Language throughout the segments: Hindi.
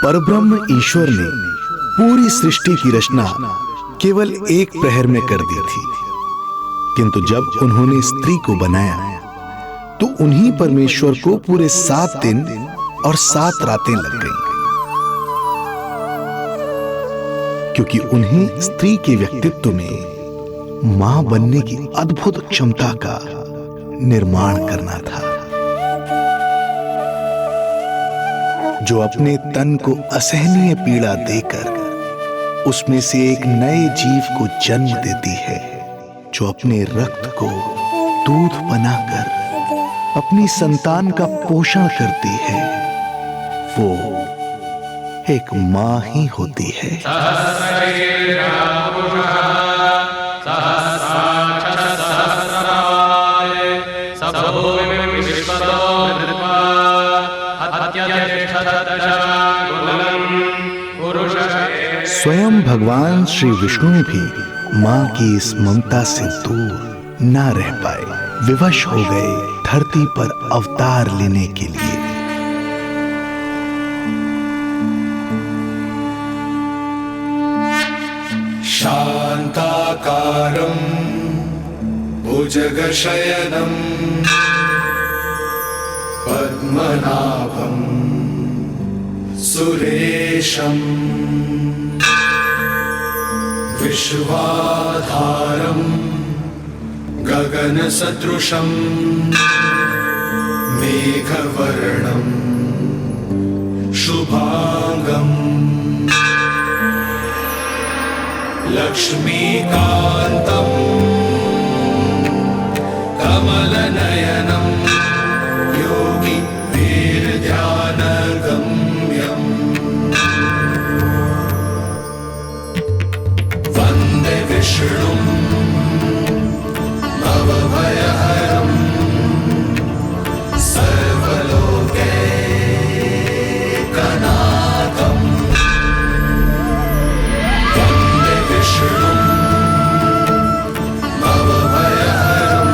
परब्रह्म ईश्वर ने पूरी सृष्टि की रचना केवल एक प्रहर में कर दी थी, किंतु जब उन्होंने स्त्री को बनाया तो उन्हीं परमेश्वर को पूरे 7 दिन और 7 रातें लग गईं, क्योंकि उन्हें स्त्री के व्यक्तित्व में मां बनने की अद्भुत क्षमता का निर्माण करना था, जो अपने तन को असहनीय पीड़ा देकर उसमें से एक नए जीव को जन्म देती है, जो अपने रक्त को दूध बनाकर अपनी संतान का पोषण करती है। वो एक मां ही होती है। स्वयं भगवान श्री विष्णु भी मां की इस ममता से दूर ना रह पाए, विवश हो गए धरती पर अवतार लेने के लिए। शांताकारं भुजगशयनं पद्मनाभं सुरेशं विश्वाधारं गगनसदृशं मेघवर्णं शुभांगं लक्ष्मीकान्तं कमलनयनं योगी वीरध्यानगम्यं वन्दे विष्णुं भवभयहरं सर्वलोकैकनाथं वन्दे विष्णुं भवभयहरं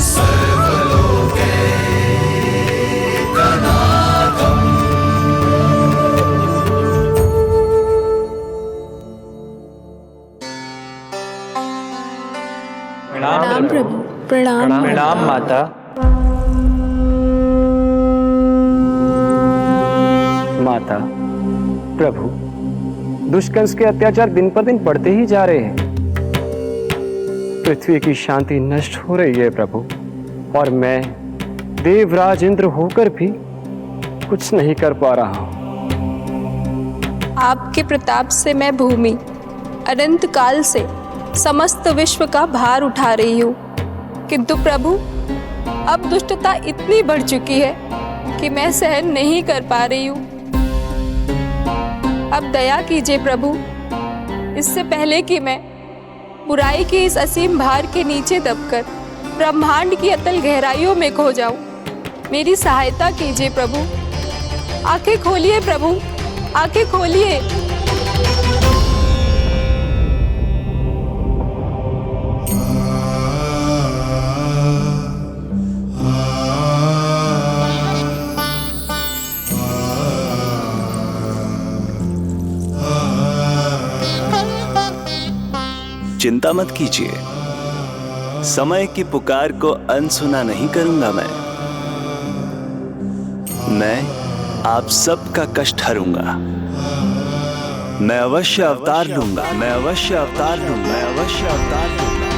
सर्वलोकैकनाथम्। प्रणाम प्रभु। प्रणाम प्रणाम माता। माता, प्रभु, दुष्कंस के अत्याचार दिन पर दिन बढ़ते ही जा रहे हैं। पृथ्वी की शांति नष्ट हो रही है प्रभु, और मैं देवराज इंद्र होकर भी कुछ नहीं कर पा रहा हूं। आपके प्रताप से मैं भूमि अनंत काल से समस्त विश्व का भार उठा रही हूँ, किंतु प्रभु अब दुष्टता इतनी बढ़ चुकी है कि मैं सहन नहीं कर पा रही हूँ। अब दया कीजिए प्रभु, इससे पहले कि मैं बुराई के इस असीम भार के नीचे दबकर ब्रह्मांड की अतल गहराइयों में खो जाऊं। मेरी सहायता कीजिए प्रभु। आंखें खोलिए प्रभु, आंखें खोलिए। चिंता मत कीजिए, समय की पुकार को अनसुना नहीं करूंगा। मैं आप सबका कष्ट हरूंगा। मैं अवश्य अवतार लूंगा, मैं अवश्य अवतार लूंगा, मैं अवश्य अवतार लूंगा।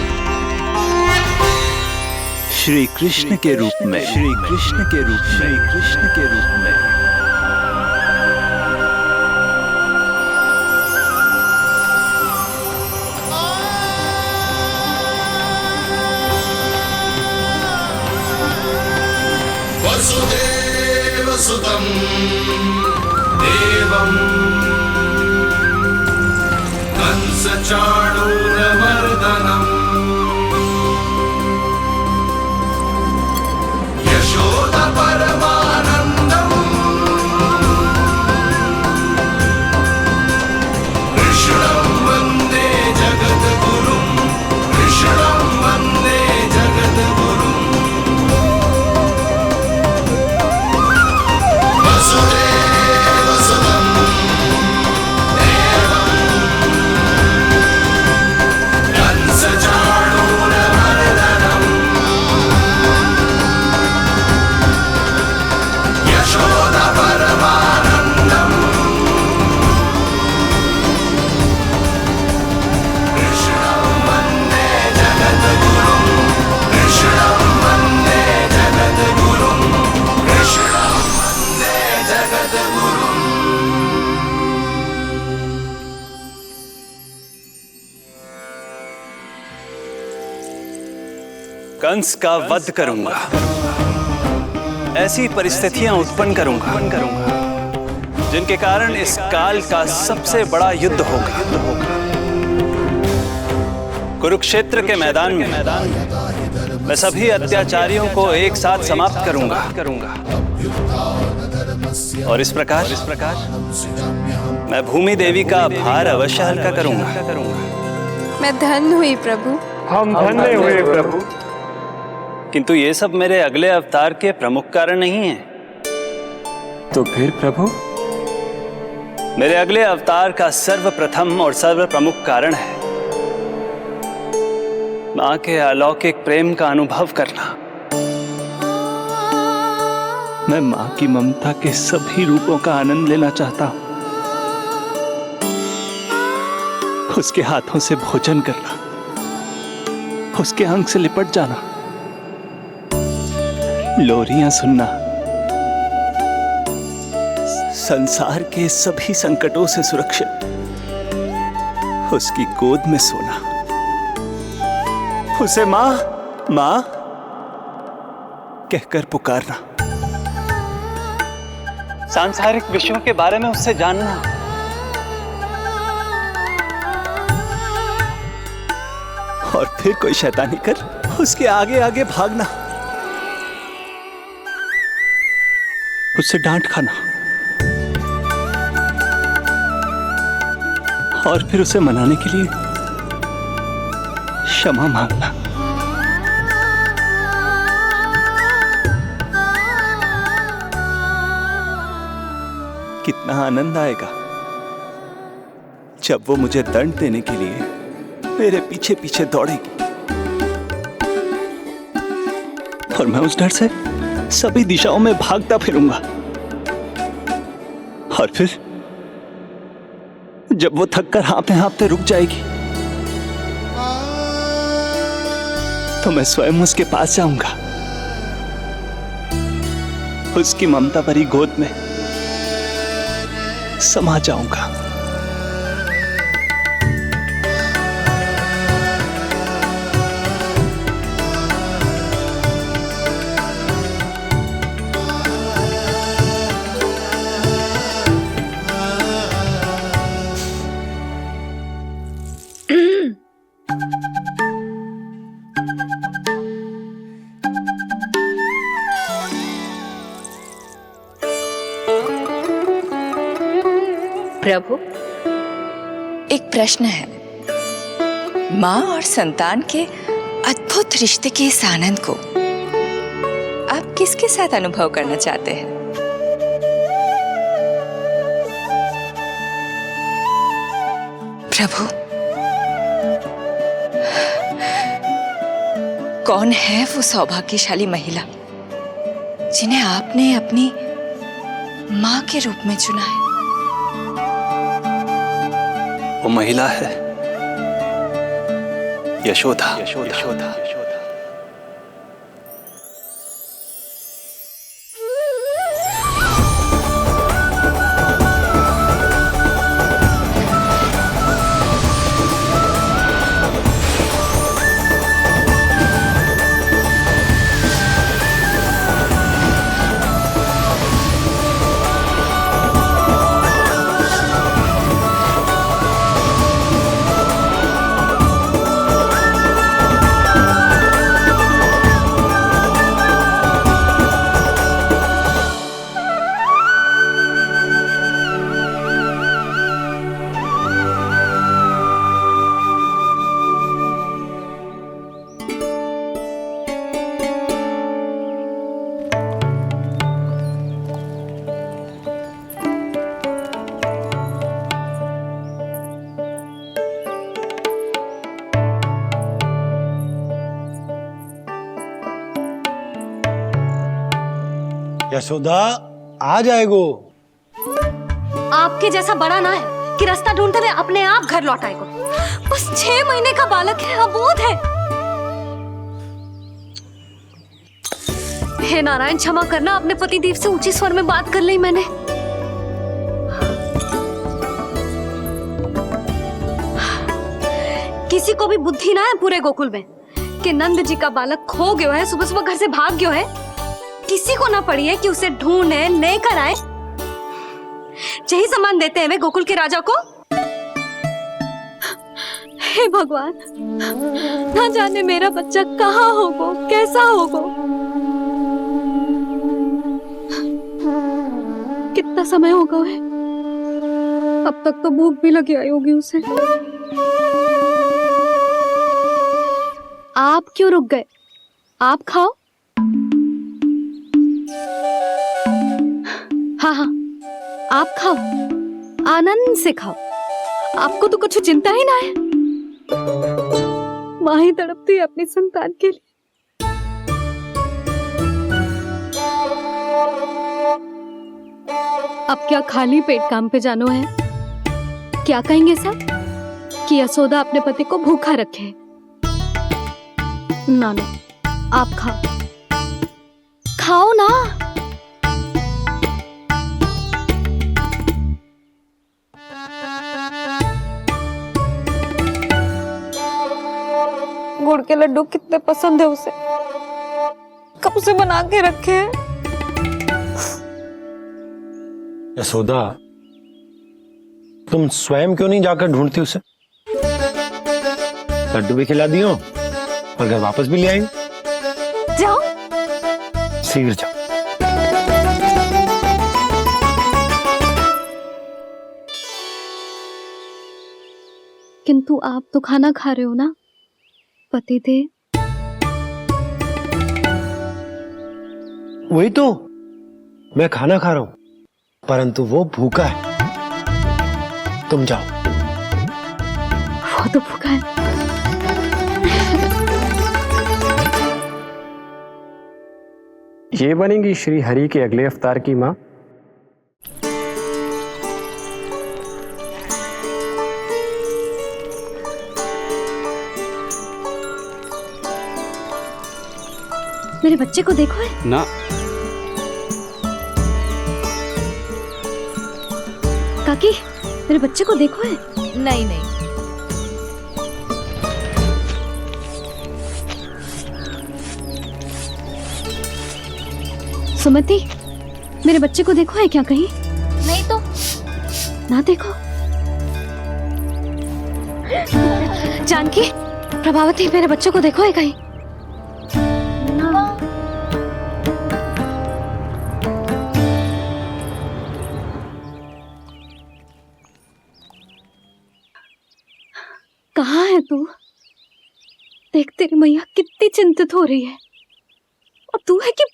श्री कृष्ण के रूप में, श्री कृष्ण के रूप में, श्री कृष्ण के रूप में। वसुदेवसुतं देवं कंसचाणूरमर्दनम् यशोदपरमानन्दम् कृष्णं वन्दे जगद्गुरुं, कृष्णं वन्दे जगद्गुरुं। वसुदेव कंस का वध करूंगा। ऐसी परिस्थितियां उत्पन्न करूंगा जिनके कारण इस काल का सबसे बड़ा युद्ध होगा। कुरुक्षेत्र के मैदान में मैं सभी अत्याचारियों को एक साथ समाप्त करूंगा। और इस प्रकार मैं भूमि देवी का भार अवश्य हल्का करूंगा। मैं धन्य हुई प्रभु। हम धन्य हुए प्रभु। किंतु ये सब मेरे अगले अवतार के प्रमुख कारण नहीं है। तो फिर प्रभु? मेरे अगले अवतार का सर्वप्रथम और सर्व प्रमुख कारण है मां के अलौकिक प्रेम का अनुभव करना। मैं मां की ममता के सभी रूपों का आनंद लेना चाहता हूं। उसके हाथों से भोजन करना, उसके अंग से लिपट जाना, लोरियां सुनना, संसार के सभी संकटों से सुरक्षित उसकी गोद में सोना, उसे मां मां कहकर पुकारना, सांसारिक विषयों के बारे में उससे जानना, और फिर कोई शैतानी कर उसके आगे आगे भागना, उससे डांट खाना, और फिर उसे मनाने के लिए क्षमा मांगना। कितना आनंद आएगा जब वो मुझे दंड देने के लिए मेरे पीछे पीछे दौड़ेगी और मैं उस डर से सभी दिशाओं में भागता फिरूंगा। और फिर जब वो थककर हाँफते रुक जाएगी तो मैं स्वयं उसके पास जाऊंगा, उसकी ममता भरी गोद में समा जाऊंगा। प्रभु, एक प्रश्न है। माँ और संतान के अद्भुत रिश्ते के इस आनंद को आप किसके साथ अनुभव करना चाहते हैं? प्रभु, कौन है वो सौभाग्यशाली महिला जिन्हें आपने अपनी माँ के रूप में चुना है? वो महिला है यशोदा। यशोदा। यशोदा आ जाएगो। आपके जैसा बड़ा ना है कि रास्ता ढूंढते हुए अपने आप घर लौट आएगो। बस 6 महीने का बालक है, अबोध है। हे नारायण, क्षमा करना, अपने पति देव से ऊंची स्वर में बात कर ली मैंने। किसी को भी बुद्धि ना है पूरे गोकुल में कि कि नंद जी का बालक खो गयो है, सुबह सुबह घर से भाग गयो है। किसी को ना पड़ी है कि उसे ढूंढे लेकर आए। यही सम्मान देते हैं वे गोकुल के राजा को। हे भगवान, ना जाने मेरा बच्चा कहाँ होगो, कैसा होगो। कितना समय होगा है? अब तक तो भूख भी लगी आई होगी उसे। आप क्यों रुक गए? आप खाओ। हाँ हाँ, आप खाओ, आनंद से खाओ। आपको तो कुछ चिंता ही ना है। माँ ही तड़पती है अपनी संतान के लिए। अब क्या खाली पेट काम पे जानो है? क्या कहेंगे सब कि यशोदा अपने पति को भूखा रखे? ना ना, आप खाओ, खाओ ना। गुड़ के लड्डू कितने पसंद है उसे, कब से बना के रखे हैं। यशोदा, तुम स्वयं क्यों नहीं जाकर ढूंढती उसे? लड्डू भी खिला दियो और घर वापस भी ले आई। जाओ, शीघ्र जाओ। किंतु आप तो खाना खा रहे हो ना पतिदेव? वही तो, मैं खाना खा रहा हूं, परंतु वो भूखा है। तुम जाओ। वो तो भूखा है। ये बनेगी श्री हरि के अगले अवतार की माँ। मेरे बच्चे को देखो है ना। काकी, मेरे बच्चे को देखो है। नहीं नहीं, सुमति, मेरे बच्चे को देखो है क्या कहीं? नहीं तो। ना देखो। जानकी, प्रभावती, मेरे बच्चे को देखो है कहीं? कहाँ है तू? देख, तेरी मैया कितनी चिंतित हो रही है, और तू है कि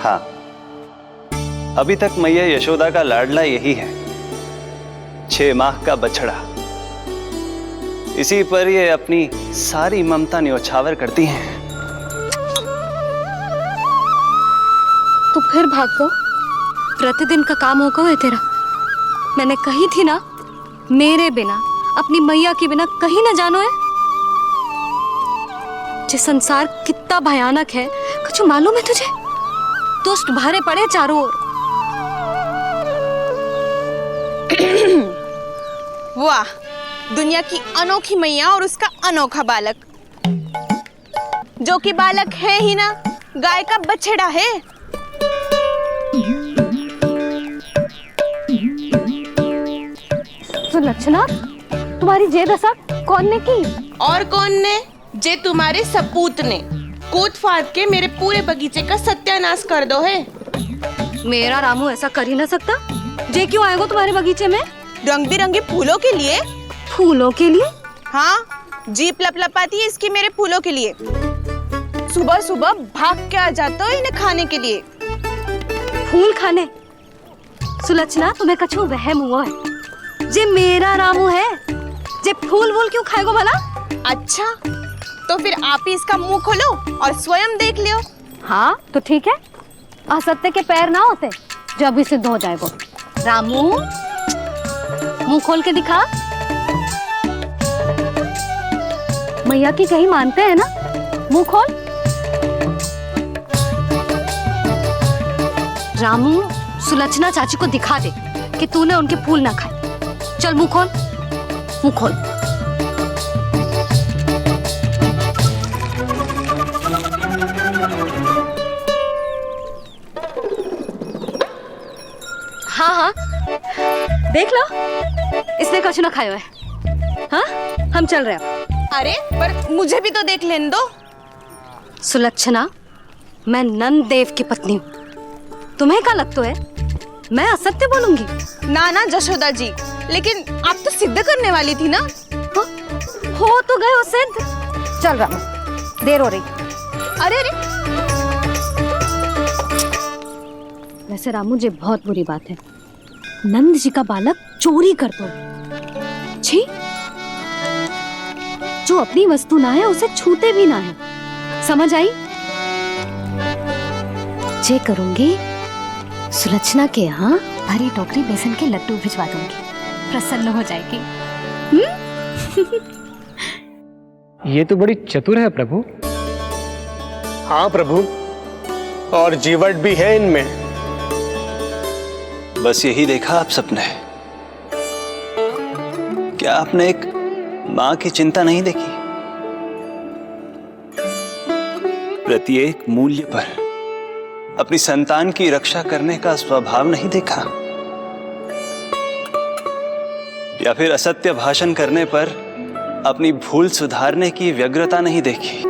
हाँ, अभी तक मैया यशोदा का लाडला यही है, 6 माह का बछड़ा। इसी पर ये अपनी सारी ममता न्योछावर करती हैं। तू फिर भाग गो? प्रतिदिन का काम होगा है तेरा। मैंने कही थी ना, मेरे बिना, अपनी मैया के बिना कहीं ना जानो है। ये संसार कितना भयानक है, कुछ मालूम है तुझे? दुष्ट भरे पड़े चारों ओर। वाह, दुनिया की अनोखी मैया और उसका अनोखा बालक, जो कि बालक है ही ना, गाय का बछड़ा है। तो लक्षणा, तुम्हारी जे दशा कौन ने की? और कौन ने? जे तुम्हारे सपूत ने कूद फाड़ के मेरे पूरे बगीचे का सत्यानाश कर दो है। मेरा रामू ऐसा कर ही ना सकता। जे क्यों आएगा तुम्हारे बगीचे में? रंग बिरंगे फूलों के लिए। फूलों के लिए? हाँ, जीप लपलपाती है इसकी मेरे फूलों के लिए। सुबह सुबह भाग के आ जाता हो इन्हें खाने के लिए। फूल खाने? सुलक्षणा, तुम्हें कछु वहम हुआ है। जे मेरा रामू है, जे फूल वूल क्यों खाएगो भला? अच्छा, तो फिर आप ही इसका मुंह खोलो और स्वयं देख लियो। हाँ तो ठीक है, असत्य के पैर ना होते जो अभी सिद्ध हो जाए वो। रामू मुंह खोल के दिखा। मैया की कहीं मानते हैं ना, मुंह खोल। रामू सुलक्षणा चाची को दिखा दे कि तूने उनके फूल ना खाए। चल मुंह खोल, मुंह खोल। हाँ हाँ देख लो, इसने कुछ ना खाया है। हाँ हम चल रहे हैं। अरे पर मुझे भी तो देख लेने दो। सुलक्षणा, मैं नंद देव की पत्नी हूँ, तुम्हें क्या लगता है मैं असत्य बोलूंगी? ना ना जशोदा जी, लेकिन आप तो सिद्ध करने वाली थी ना। हो तो गए हो सिद्ध। चल रामू, देर हो रही। अरे अरे वैसे रामू जी बहुत बुरी बात है, नंद जी का बालक चोरी कर दो। छी, जो अपनी वस्तु ना है उसे छूते भी ना है, समझ आई? जे करूंगी सुलक्षणा के यहाँ भरी टोकरी बेसन के लड्डू भिजवा दूंगी, प्रसन्न हो जाएगी। ये तो बड़ी चतुर है प्रभु। हाँ प्रभु, और जीवट भी है इनमें। बस यही देखा आप सबने? क्या आपने एक मां की चिंता नहीं देखी? प्रत्येक मूल्य पर अपनी संतान की रक्षा करने का स्वभाव नहीं देखा? या फिर असत्य भाषण करने पर अपनी भूल सुधारने की व्यग्रता नहीं देखी?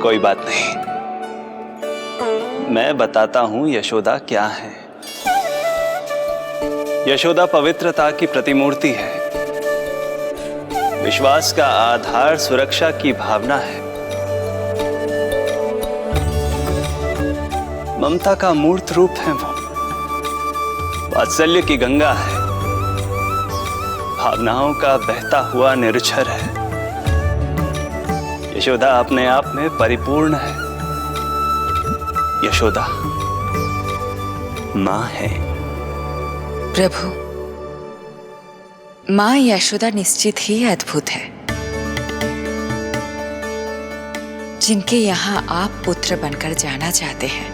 कोई बात नहीं, मैं बताता हूं यशोदा क्या है। यशोदा पवित्रता की प्रतिमूर्ति है, विश्वास का आधार सुरक्षा की भावना है, ममता का मूर्त रूप है वो, वात्सल्य की गंगा है, भावनाओं का बहता हुआ निर्झर है। यशोदा अपने आप में परिपूर्ण है। यशोदा मां है। प्रभु, मां यशोदा निश्चित ही अद्भुत है। जिनके यहाँ आप पुत्र बनकर जाना चाहते हैं,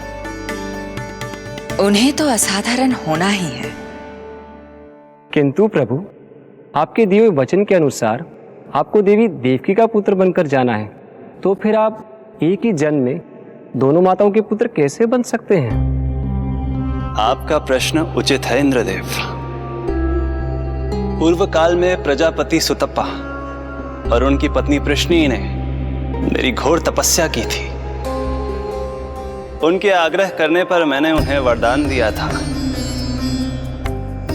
उन्हें तो असाधारण होना ही है। किंतु प्रभु, आपके दिए हुए वचन के अनुसार आपको देवी देवकी का पुत्र बनकर जाना है, तो फिर आप एक ही जन्म में दोनों माताओं के पुत्र कैसे बन सकते हैं? आपका प्रश्न उचित है इंद्रदेव। पूर्व काल में प्रजापति सुतप्पा और उनकी पत्नी प्रश्नी ने मेरी घोर तपस्या की थी। उनके आग्रह करने पर मैंने उन्हें वरदान दिया था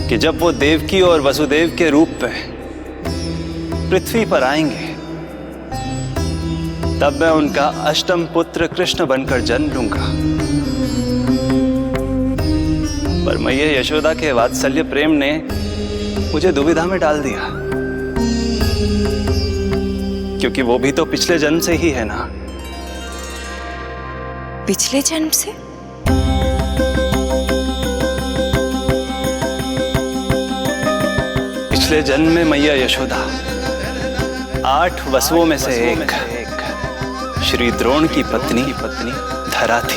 कि जब वो देवकी और वसुदेव के रूप में पृथ्वी पर आएंगे, तब मैं उनका अष्टम पुत्र कृष्ण बनकर जन्म लूंगा। पर मैया यशोदा के वात्सल्य प्रेम ने मुझे दुविधा में डाल दिया, क्योंकि वो भी तो पिछले जन्म से ही है ना। पिछले जन्म से? पिछले जन्म में मैया यशोदा 8 वसुओं में से एक श्री द्रोण की पत्नी धरा थी।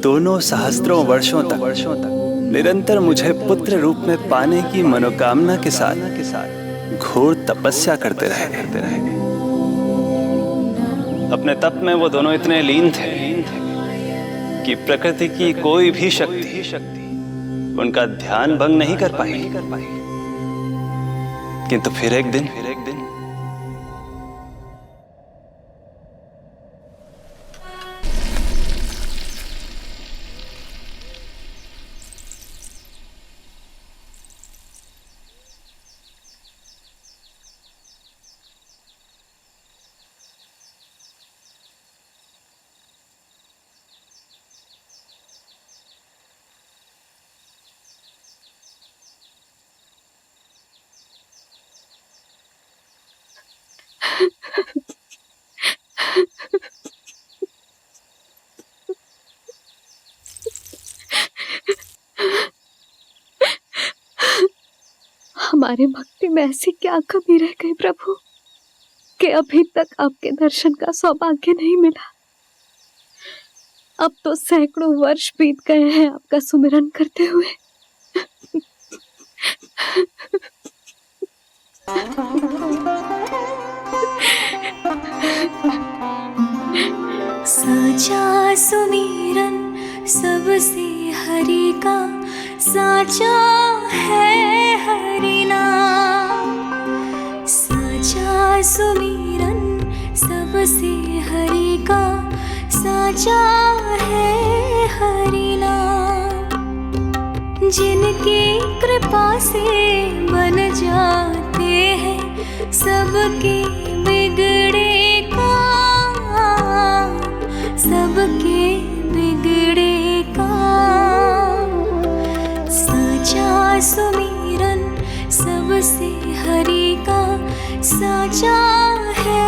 दोनों सहस्त्रों वर्षों तक निरंतर मुझे पुत्र रूप में पाने की मनोकामना के साथ घोर तपस्या करते रहे। अपने तप में वो दोनों इतने लीन थे कि प्रकृति की कोई भी शक्ति उनका ध्यान भंग नहीं कर पाई। किंतु फिर एक दिन हमारे भक्ति में ऐसी क्या कमी रह गई प्रभु कि अभी तक आपके दर्शन का सौभाग्य नहीं मिला। अब तो सैकड़ों वर्ष बीत गए हैं आपका सुमिरन करते हुए। साचा सुमिरन सबसे हरि का, साचा है हरि नाम। साचा सुमिरन सबसे हरि का, साचा है हरि नाम। जिनकी कृपा से बन जाते हैं सबके बिगड़े काम, सबके बिगड़े काम। साचा सुमिरन सबसे हरि का, साचा है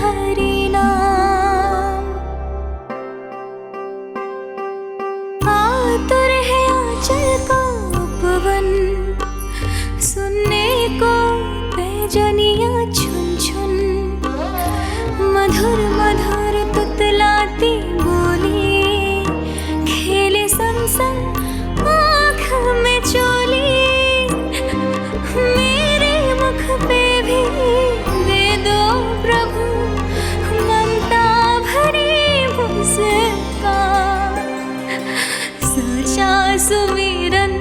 हरि नाम। आतुर है आंचल का पवन, सुनने को पैजनियां छुन छुन। मधुर मधुर तुतलाती बोली, खेले संग संग आँख में चोली। मेरे मुख पे भी दे दो प्रभु ममता भरी मुस्कान। साचा सुमिरन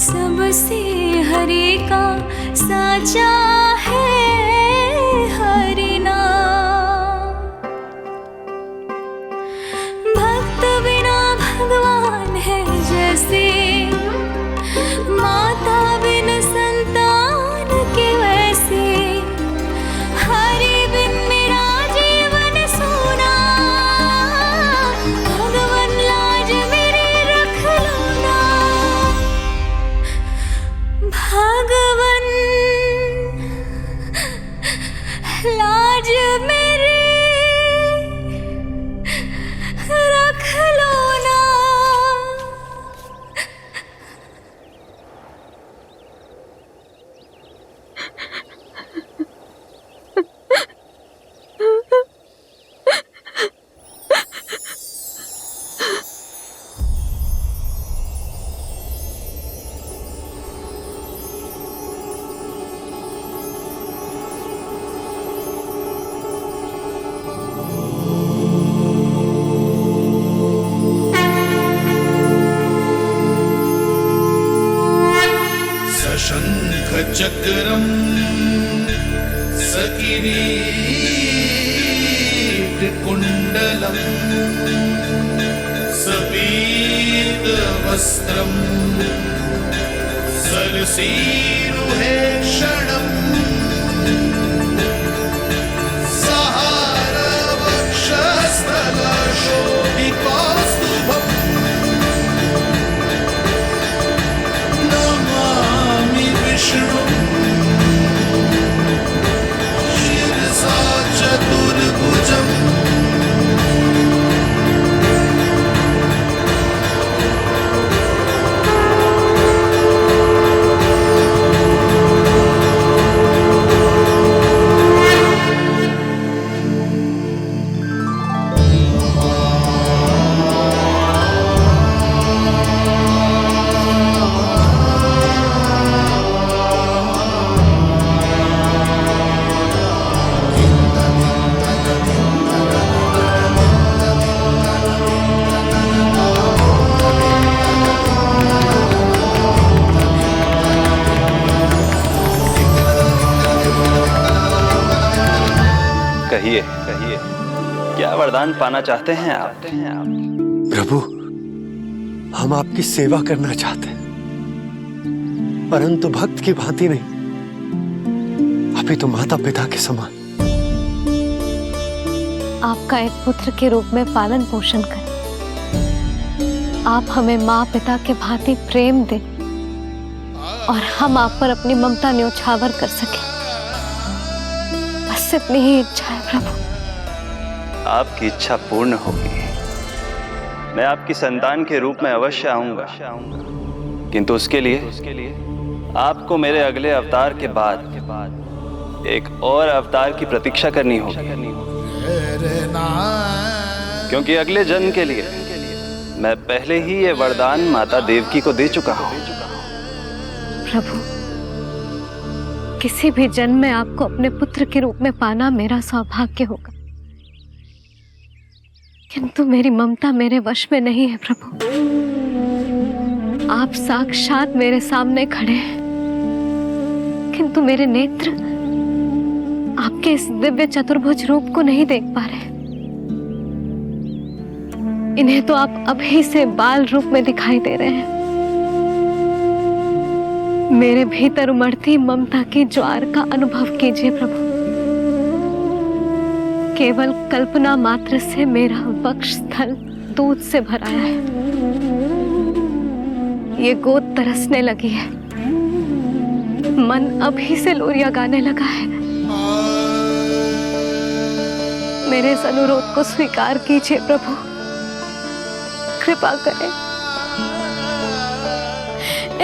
सबसे हरि का, साचा है हरि नाम। भक्त बिना भगवान है जैसे, माता बिन संतान के वैसे। हरि बिन मेरा जीवन सूना, भगवान लाज मेरी रख लो ना। भगवान लाज मेरी रख लो ना। सशंख चक्रम सकिरीट कुंडलम सपीत वस्त्रम सरसीरुहे क्षणम। सहार वक्षस्थल शोभितौस्तुभम् नमामि विष्णुम् शिरसा चतुर्भुजम्। कहिए कहिए, क्या वरदान पाना चाहते हैं आप? प्रभु, हम आपकी सेवा करना चाहते हैं, परंतु भक्त की भांति नहीं, अभी तो माता पिता के समान। आपका एक पुत्र के रूप में पालन पोषण करें। आप हमें माँ पिता के भांति प्रेम दें और हम आप पर अपनी ममता न्योछावर कर सकें। बस इतनी ही इच्छा है प्रभु। आपकी इच्छा पूर्ण होगी। मैं आपकी संतान के रूप में अवश्य आऊंगा, किंतु उसके लिए आपको मेरे अगले अवतार के बाद एक और अवतार की प्रतीक्षा करनी होगी, क्योंकि अगले जन्म के लिए मैं पहले ही ये वरदान माता देवकी को दे चुका हूं। प्रभु, किसी भी जन्म में आपको अपने पुत्र के रूप में पाना मेरा सौभाग्य होगा, किंतु मेरी ममता मेरे वश में नहीं है। प्रभु, आप साक्षात मेरे सामने खड़े हैं, किंतु मेरे नेत्र आपके इस दिव्य चतुर्भुज रूप को नहीं देख पा रहे। इन्हें तो आप अभी से बाल रूप में दिखाई दे रहे हैं। मेरे भीतर उमड़ती ममता की ज्वार का अनुभव कीजिए प्रभु। केवल कल्पना मात्र से मेरा वक्ष स्थल दूध से भराया है। ये गोद तरसने लगी है, मन अभी से लोरिया गाने लगा है। मेरे इस अनुरोध को स्वीकार कीजिए प्रभु, कृपा करें।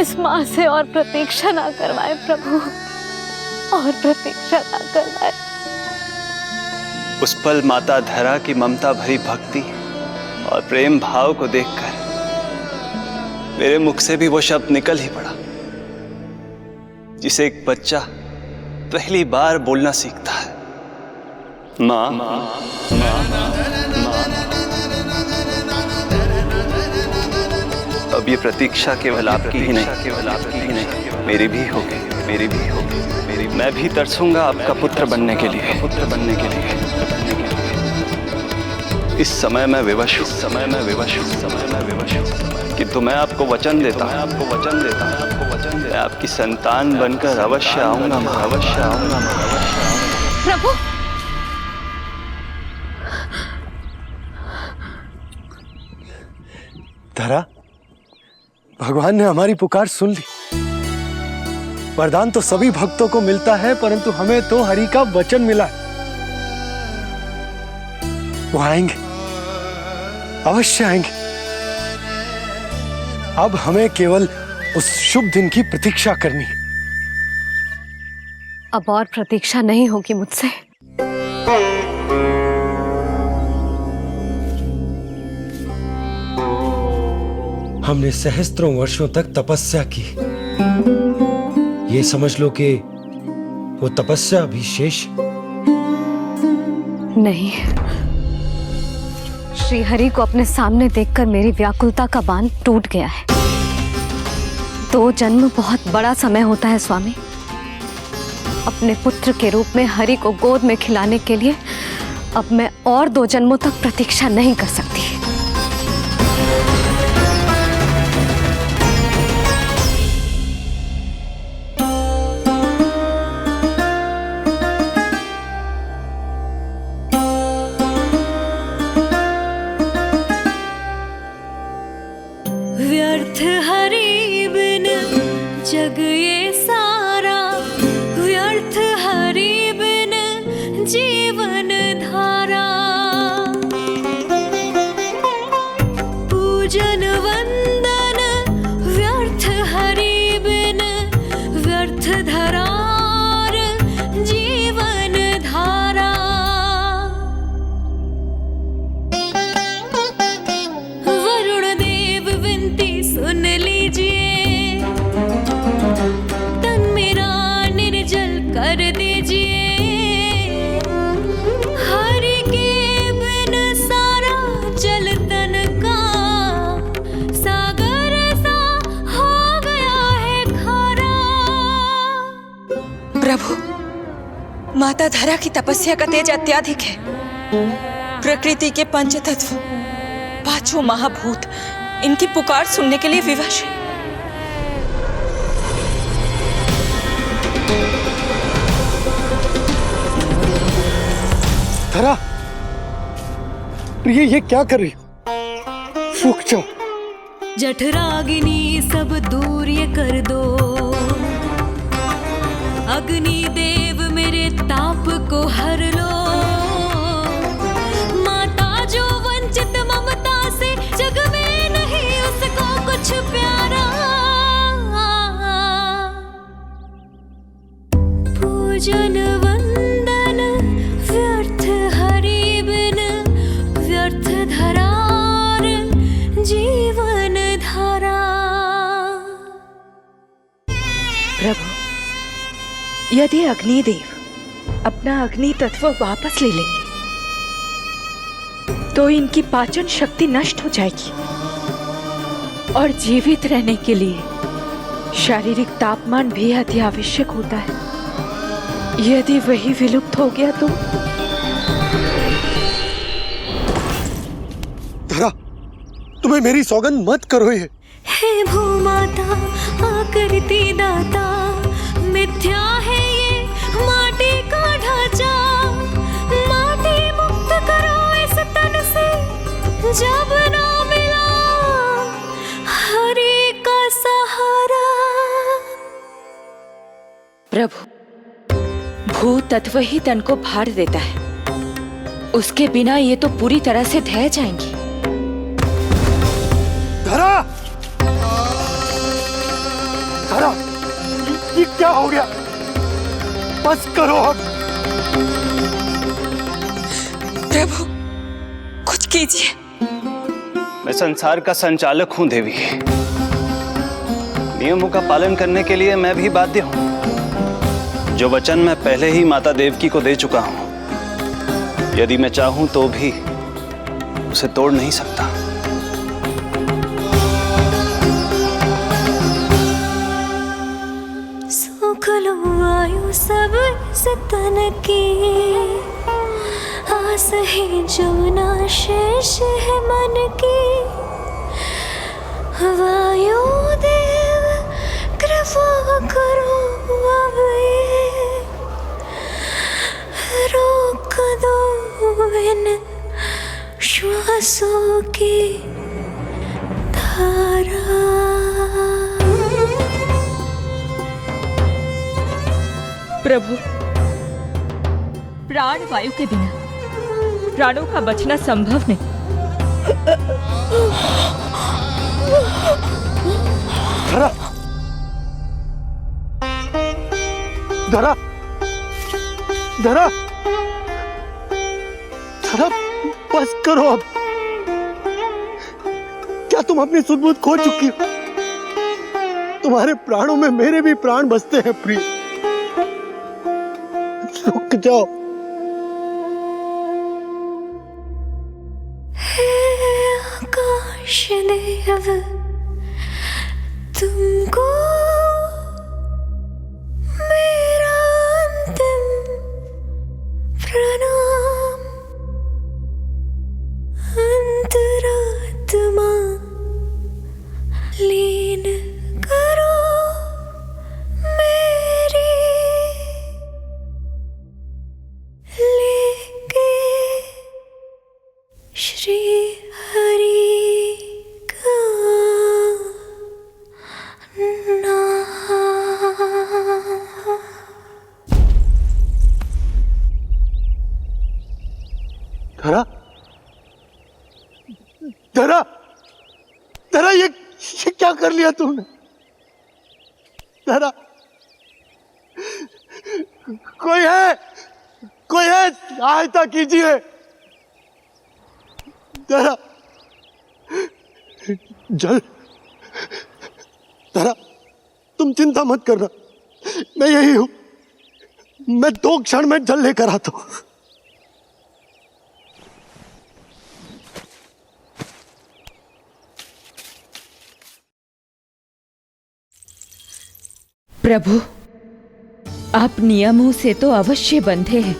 इस माँ से और प्रतीक्षा ना करवाए प्रभु, और प्रतीक्षा ना करवाए। उस पल माता धरा की ममता भरी भक्ति और प्रेम भाव को देखकर मेरे मुख से भी वो शब्द निकल ही पड़ा जिसे एक बच्चा पहली बार बोलना सीखता है, माँ। अब ये प्रतीक्षा केवल आपकी ही नहीं, मेरी भी होगी, मेरी भी होगी। मैं भी तरसूंगा आपका पुत्र बनने के लिए, इस समय मैं विवश हूँ, किंतु मैं आपको वचन देता हूँ, मैं आपकी संतान बनकर अवश्य आऊंगा, प्रभु, धरा, भगवान ने हमारी पुकार सुन ली। वरदान तो सभी भक्तों को मिलता है, परंतु हमें तो हरि का वचन मिला है। वो आएंगे, अवश्य आएंगे। अब हमें केवल उस शुभ दिन की प्रतीक्षा करनी है। अब और प्रतीक्षा नहीं होगी मुझसे। हमने सहस्त्रों वर्षों तक तपस्या की, ये समझ लो कि वो तपस्या अभी शेष नहीं। श्री हरि को अपने सामने देखकर मेरी व्याकुलता का बांध टूट गया है। 2 जन्म बहुत बड़ा समय होता है स्वामी। अपने पुत्र के रूप में हरि को गोद में खिलाने के लिए अब मैं और 2 जन्मों तक प्रतीक्षा नहीं कर सकती। व्यर्थ हरि बिन जग ये सारा, व्यर्थ हरि बिन जीवन धारा। पूजन वंदन व्यर्थ हरि बिन, व्यर्थ धरार जीवन धारा। वरुण देव विनती सुन लीजिए, तन मेरा निर्जल कर दीजिए। हरि के बिन सारा जल तन का सागर सा हो गया है खारा। प्रभु, माता धरा की तपस्या का तेज अत्याधिक है। प्रकृति के पंचतत्व, 5 महाभूत इनकी पुकार सुनने के लिए विवश है। धरा, प्रिय, ये क्या कर रही हो? रुक जाओ। जठराग्नि सब दूर ये कर दो, अग्नि देव मेरे ताप को हर लो। माता जो वंचित ममता से, जग में नहीं उसको कुछ प्यारा। यदि अग्निदेव अपना अग्नि तत्व वापस ले लेंगे तो इनकी पाचन शक्ति नष्ट हो जाएगी और जीवित रहने के लिए शारीरिक तापमान भी अति आवश्यक होता है। यदि वही विलुप्त हो गया तो धरा, तुम्हें मेरी सौगंध मत करो ये। हे भूमाता आकृति दाता, मिथ्या है ये माटी का ढांचा, माटी मुक्त करो इस तन से, जब ना मिला हरि का सहारा। प्रभु, भू तत्व ही तन को भार देता है, उसके बिना ये तो पूरी तरह से ढह जाएंगी। धरा, धरा, ये क्या हो गया? बस करो अब। प्रभु, कुछ कीजिए। मैं संसार का संचालक हूं देवी। नियमों का पालन करने के लिए मैं भी बाध्य हूं। जो वचन मैं पहले ही माता देवकी को दे चुका हूं, यदि मैं चाहूं तो भी उसे तोड़ नहीं सकता। सुख लो आयु सब इस तन की, आस है जो ना शेष है मन की। वायु देव कृपा करो अब ये, रोक दो इन श्वासों की धारा। प्रभु, प्राण वायु के बिना प्राणों का बचना संभव नहीं। धरा, धरा, धरा, धरा, बस करो अब। क्या तुम अपनी सुध-बुध खो चुकी हो? तुम्हारे प्राणों में मेरे भी प्राण बसते हैं प्रिय। रुक जाओ। हे आकाश देव, तुमको मेरा अंतिम प्रणाम। अंतरात्मा लीन करो मेरी, लेके श्री हरि का नाम। धरा, धरा, धरा, ये क्या कर लिया तुमने? धरा, कोई है, कोई है, सहायता कीजिए। धरा, जल, धरा, तुम चिंता मत करना, मैं यही हूं। मैं 2 क्षण में जल लेकर आता हूं। प्रभु, आप नियमों से तो अवश्य बंधे हैं,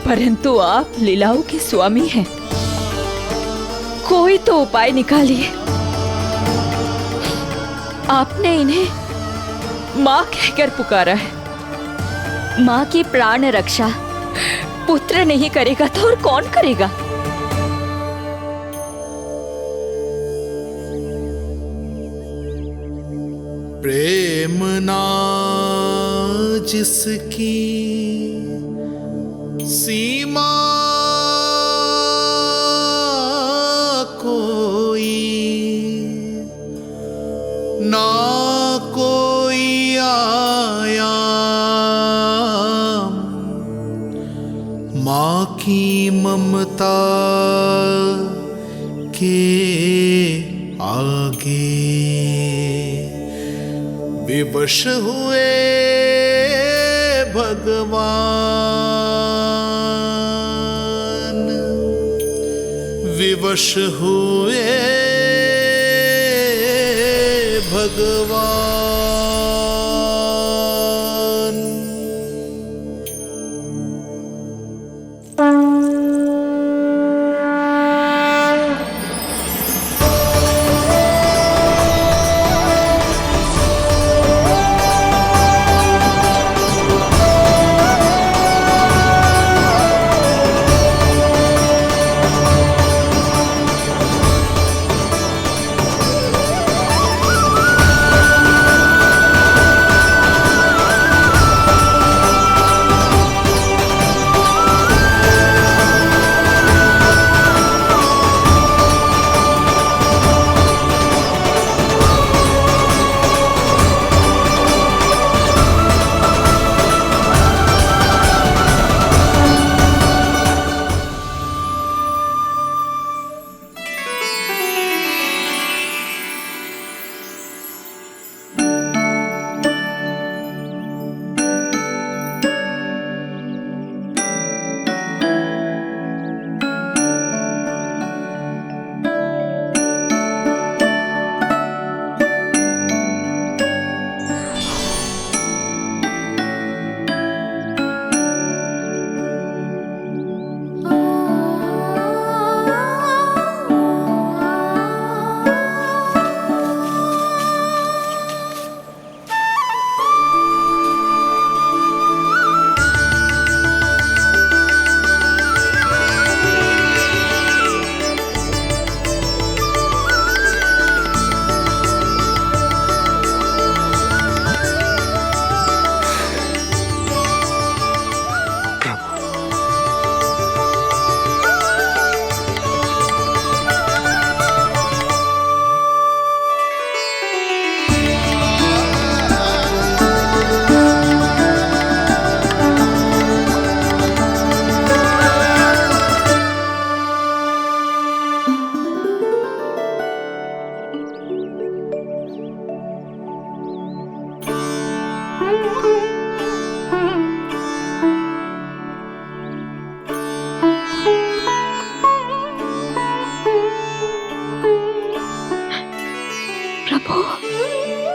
परंतु आप लीलाओं के स्वामी हैं। कोई तो उपाय निकालिए। आपने इन्हें मां कहकर पुकारा है। मां की प्राण रक्षा पुत्र नहीं करेगा तो और कौन करेगा? प्रेम ना जिसकी सीमा कोई, ना कोई आयाम, माँ की ममता के आगे विवश हुए भगवान विवश हुए भगवान।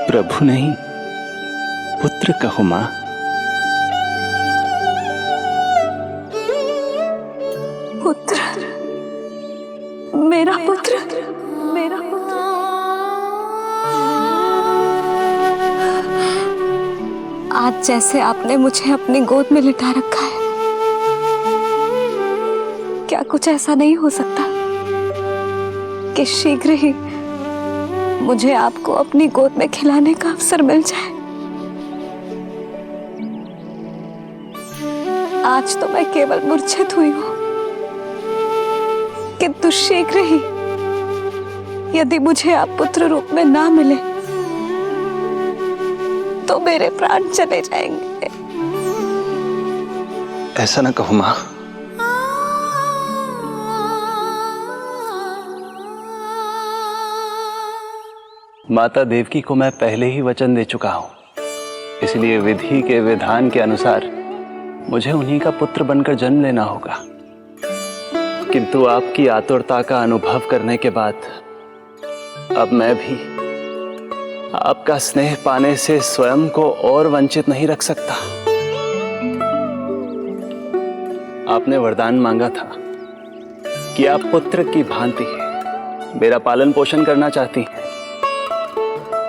प्रभु नहीं, पुत्र कहो मां। पुत्र, मेरा पुत्र, मेरा पुत्र। आज जैसे आपने मुझे अपनी गोद में लिटा रखा है, क्या कुछ ऐसा नहीं हो सकता कि शीघ्र ही मुझे आपको अपनी गोद में खिलाने का अवसर मिल जाए? आज तो मैं केवल मूर्छित हुई हूं, किंतु शीघ्र ही यदि मुझे आप पुत्र रूप में ना मिले तो मेरे प्राण चले जाएंगे। ऐसा ना कहो मां। माता देवकी को मैं पहले ही वचन दे चुका हूं, इसलिए विधि के विधान के अनुसार मुझे उन्हीं का पुत्र बनकर जन्म लेना होगा। किंतु आपकी आतुरता का अनुभव करने के बाद अब मैं भी आपका स्नेह पाने से स्वयं को और वंचित नहीं रख सकता। आपने वरदान मांगा था कि आप पुत्र की भांति मेरा पालन पोषण करना चाहती हैं,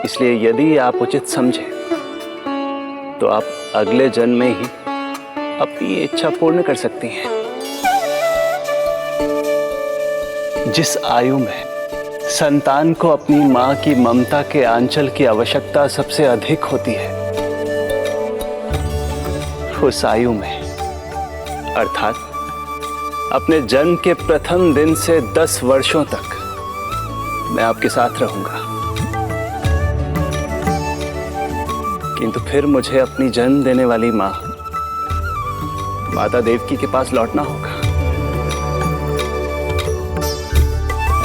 इसलिए यदि आप उचित समझे तो आप अगले जन्म में ही अपनी इच्छा पूर्ण कर सकती हैं। जिस आयु में संतान को अपनी मां की ममता के आंचल की आवश्यकता सबसे अधिक होती है, उस आयु में अर्थात अपने जन्म के प्रथम दिन से 10 वर्षों तक मैं आपके साथ रहूंगा। किंतु फिर मुझे अपनी जन्म देने वाली मां माता देवकी के पास लौटना होगा।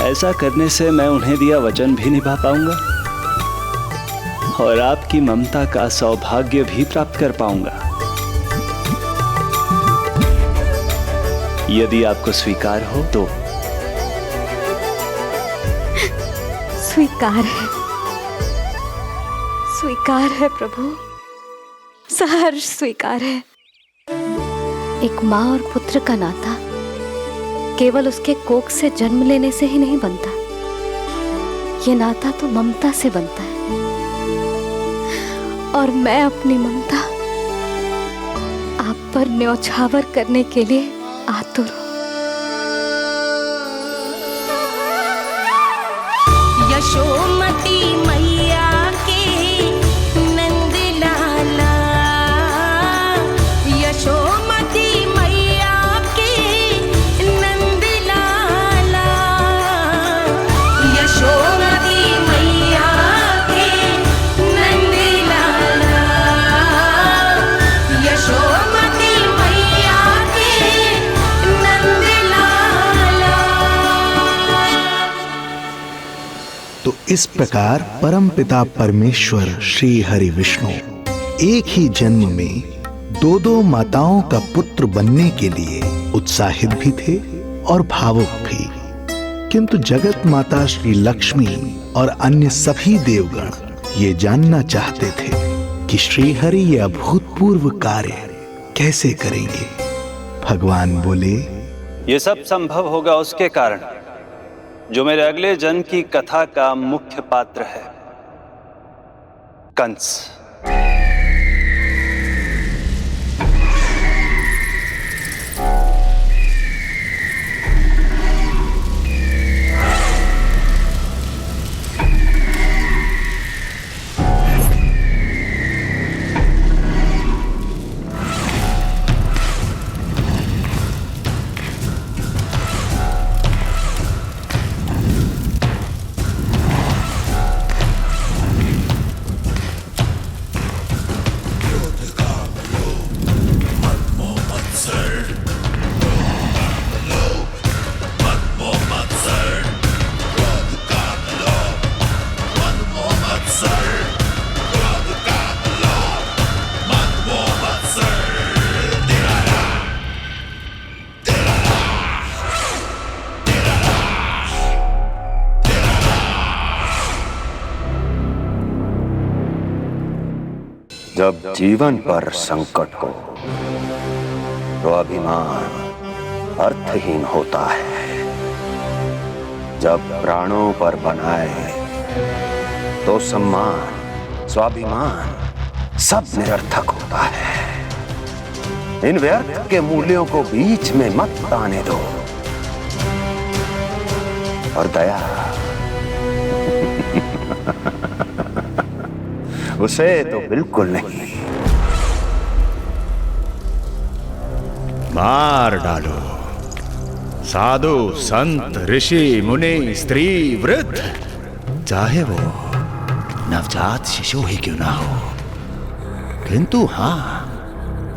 ऐसा करने से मैं उन्हें दिया वचन भी निभा पाऊंगा और आपकी ममता का सौभाग्य भी प्राप्त कर पाऊंगा। यदि आपको स्वीकार हो तो। स्वीकार है प्रभु, सहर्ष स्वीकार है। एक माँ और पुत्र का नाता केवल उसके कोख से जन्म लेने से ही नहीं बनता, ये नाता तो ममता से बनता है। और मैं अपनी ममता आप पर न्यौछावर करने के लिए आतुर हूं। यशोमती मैया के नंद लाला, यशोमती मैया के नंद लाला, यशोमती मैया के नंद लाला, यशोमती मैया के नंद लाला। तो इस प्रकार परमपिता परमेश्वर श्री हरि विष्णु एक ही जन्म में दो दो माताओं का पुत्र बनने के लिए उत्साहित भी थे और भावुक भी। किंतु जगत माता श्री लक्ष्मी और अन्य सभी देवगण ये जानना चाहते थे कि श्री हरि ये अभूतपूर्व कार्य कैसे करेंगे। भगवान बोले, ये सब संभव होगा उसके कारण जो मेरे अगले जन्म की कथा का मुख्य पात्र है, कंस। जब जीवन पर संकट हो तो अभिमान अर्थहीन होता है, जब प्राणों पर बनाए तो सम्मान स्वाभिमान सब निरर्थक होता है। इन व्यर्थ के मूल्यों को बीच में मत आने दो। और दया उसे तो बिल्कुल नहीं। मार डालो साधु संत ऋषि मुनि स्त्री वृद्ध, चाहे वो नवजात शिशु ही क्यों ना हो। किंतु हाँ,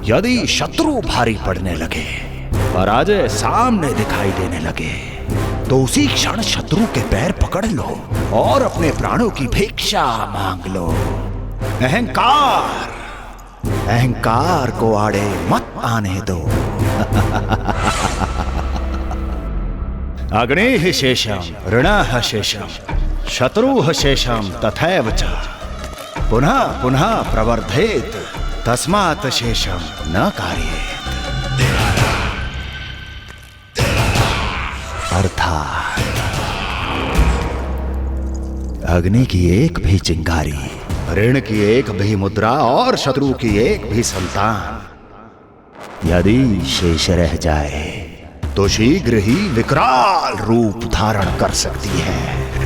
यदि शत्रु भारी पड़ने लगे, पराजय सामने दिखाई देने लगे, तो उसी क्षण शत्रु के पैर पकड़ लो और अपने प्राणों की भिक्षा मांग लो। अहंकार को आड़े मत आने दो। अग्निः शेषम ऋणः शेषम शत्रुः शेषम तथैव च पुनः पुनः प्रवर्धेत तस्मात् शेषम न कार्येत। अर्थात अग्नि की एक भी चिंगारी, ऋण की एक भी मुद्रा और शत्रु की एक भी संतान यदि शेष रह जाए तो शीघ्र ही विकराल रूप धारण कर सकती है।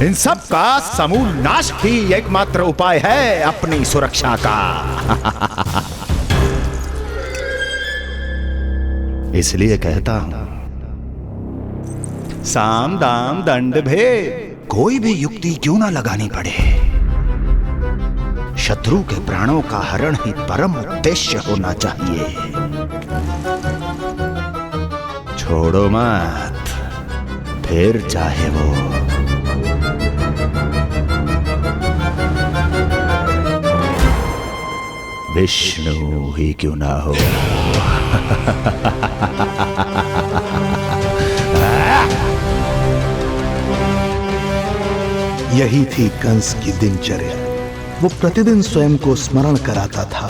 इन सब का समूल नाश ही एकमात्र उपाय है अपनी सुरक्षा का। इसलिए कहता हूं, साम दाम दंड भेद, कोई भी युक्ति क्यों ना लगानी पड़े, शत्रु के प्राणों का हरण ही परम उद्देश्य होना चाहिए। छोड़ो मत, फिर चाहे वो विष्णु ही क्यों ना हो। यही थी कंस की दिनचर्या। वो प्रतिदिन स्वयं को स्मरण कराता था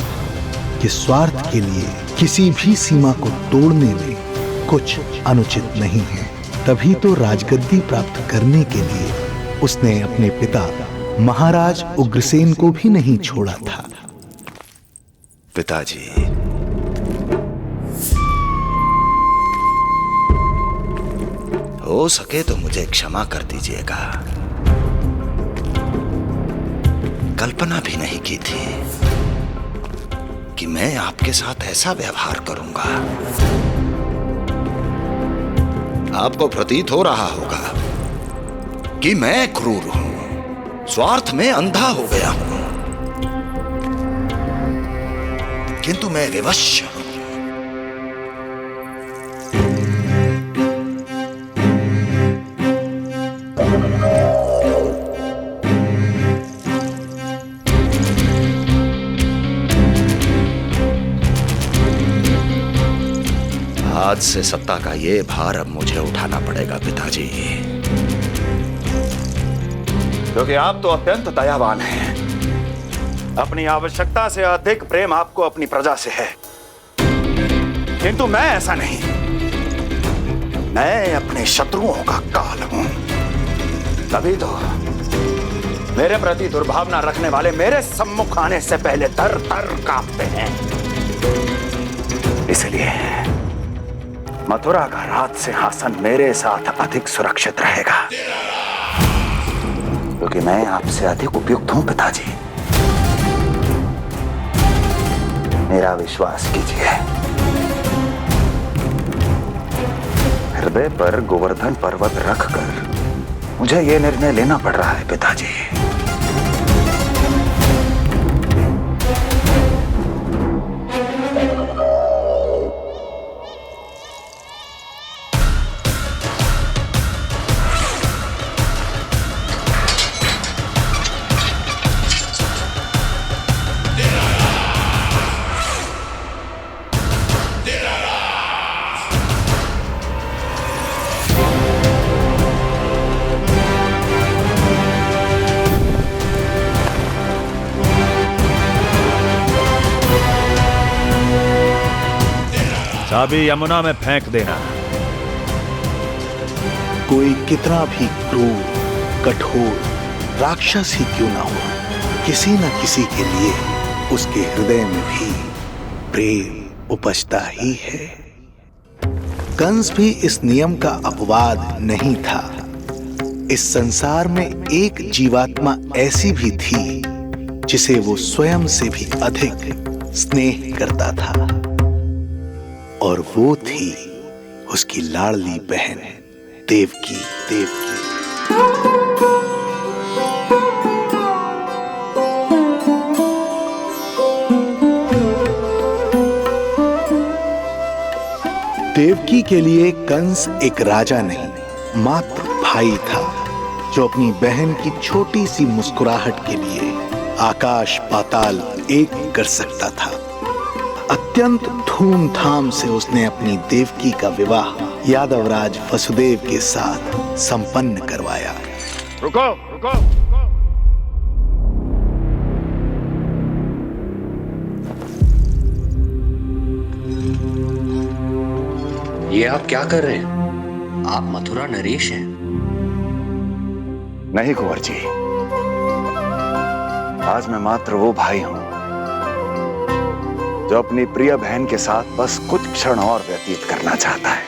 कि स्वार्थ के लिए किसी भी सीमा को तोड़ने में कुछ अनुचित नहीं है। तभी तो राजगद्दी प्राप्त करने के लिए उसने अपने पिता महाराज उग्रसेन को भी नहीं छोड़ा था। पिताजी, हो सके तो मुझे क्षमा कर दीजिएगा। कल्पना भी नहीं की थी कि मैं आपके साथ ऐसा व्यवहार करूंगा। आपको प्रतीत हो रहा होगा कि मैं क्रूर हूं, स्वार्थ में अंधा हो गया हूं, किंतु मैं विवश हूं। आज से सत्ता का ये भार अब मुझे उठाना पड़ेगा पिताजी, क्योंकि आप तो अत्यंत दयावान हैं। अपनी आवश्यकता से अधिक प्रेम आपको अपनी प्रजा से है, किंतु मैं ऐसा नहीं। मैं अपने शत्रुओं का काल हूं, तभी तो मेरे प्रति दुर्भावना रखने वाले मेरे सम्मुख आने से पहले थर थर कांपते हैं। इसलिए मथुरा का राज सिंहासन मेरे साथ अधिक सुरक्षित रहेगा, क्योंकि मैं आपसे अधिक उपयुक्त हूं पिताजी। मेरा विश्वास कीजिए। हृदय पर गोवर्धन पर्वत रखकर मुझे यह निर्णय लेना पड़ रहा है पिताजी। चाबी यमुना में फेंक देना। कोई कितना भी क्रूर, कठोर राक्षस ही क्यों ना हो, किसी न किसी के लिए उसके हृदय में भी प्रेम उपजता ही है। कंस भी इस नियम का अपवाद नहीं था। इस संसार में एक जीवात्मा ऐसी भी थी जिसे वो स्वयं से भी अधिक स्नेह करता था, और वो थी उसकी लाडली बहन देवकी। देवकी के लिए कंस एक राजा नहीं, मात्र भाई था, जो अपनी बहन की छोटी सी मुस्कुराहट के लिए आकाश पाताल एक कर सकता था। अत्यंत धूमधाम से उसने अपनी देवकी का विवाह यादवराज वसुदेव के साथ संपन्न करवाया। रुको। ये आप क्या कर रहे हैं? आप मथुरा नरेश हैं? नहीं कुंवर जी, आज मैं मात्र वो भाई हूं जो अपनी प्रिय बहन के साथ बस कुछ क्षण और व्यतीत करना चाहता है।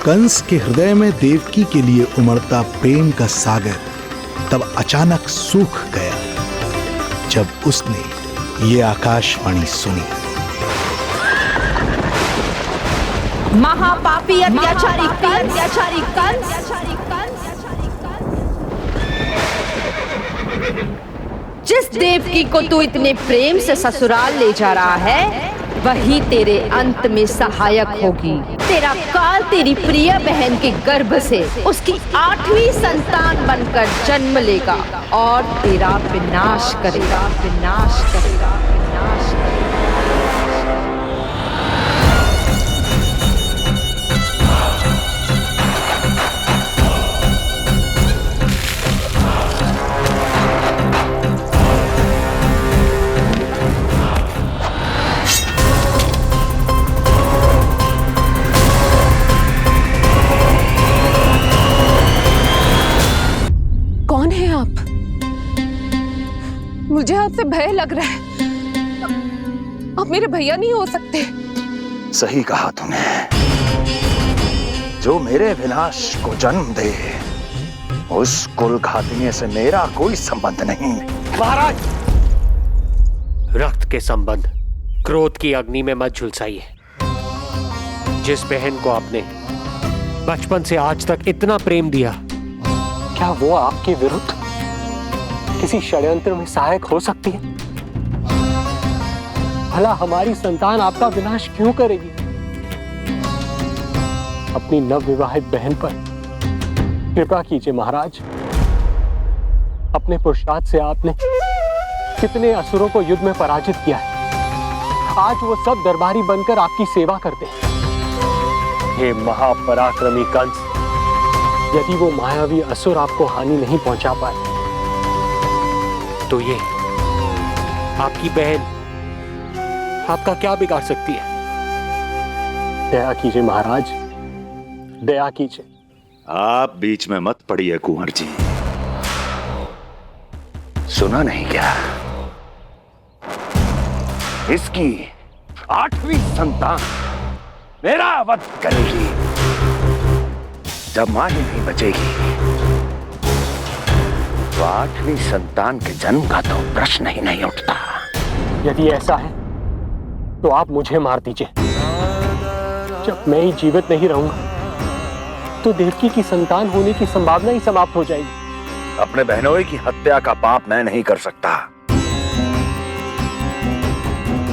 कंस के हृदय में देवकी के लिए उमड़ता प्रेम का सागर तब अचानक सूख गया जब उसने ये आकाशवाणी सुनी। महापापी अत्याचारी कंस, जिस देवकी को तू इतने प्रेम से ससुराल ले जा रहा है, वही तेरे अंत में सहायक होगी। तेरा काल तेरी प्रिय बहन के गर्भ से उसकी 8वीं संतान बनकर जन्म लेगा और तेरा विनाश करेगा। से भय लग रहा है। आप मेरे भैया नहीं हो सकते। सही कहा तूने। जो मेरे विनाश को जन्म दे, उस कुल घातिनी से मेरा कोई संबंध नहीं। महाराज, रक्त के संबंध क्रोध की अग्नि में मत झुलसाइए। जिस बहन को आपने बचपन से आज तक इतना प्रेम दिया, क्या वो आपके विरुद्ध किसी षड्यंत्र में सहायक हो सकती है? भला हमारी संतान आपका विनाश क्यों करेगी? अपनी नवविवाहित बहन पर कृपा कीजिए महाराज। अपने पुरुषार्थ से आपने कितने असुरों को युद्ध में पराजित किया है। आज वो सब दरबारी बनकर आपकी सेवा करते हैं। हे महापराक्रमी कंस, यदि वो मायावी असुर आपको हानि नहीं पहुंचा पाए, तो ये आपकी बहन आपका क्या बिगाड़ सकती है? दया कीजिए महाराज, दया कीजिए। आप बीच में मत पड़िए कुंवर जी। सुना नहीं क्या? इसकी 8वीं संतान मेरा वध करेगी। जब मां ही नहीं बचेगी, तो 8वीं संतान के जन्म का तो प्रश्न ही नहीं उठता। यदि ऐसा है तो आप मुझे मार दीजिए। जब मैं ही जीवित नहीं रहूंगा, तो देवकी की संतान होने की संभावना ही समाप्त हो जाएगी। अपने बहनोई की हत्या का पाप मैं नहीं कर सकता।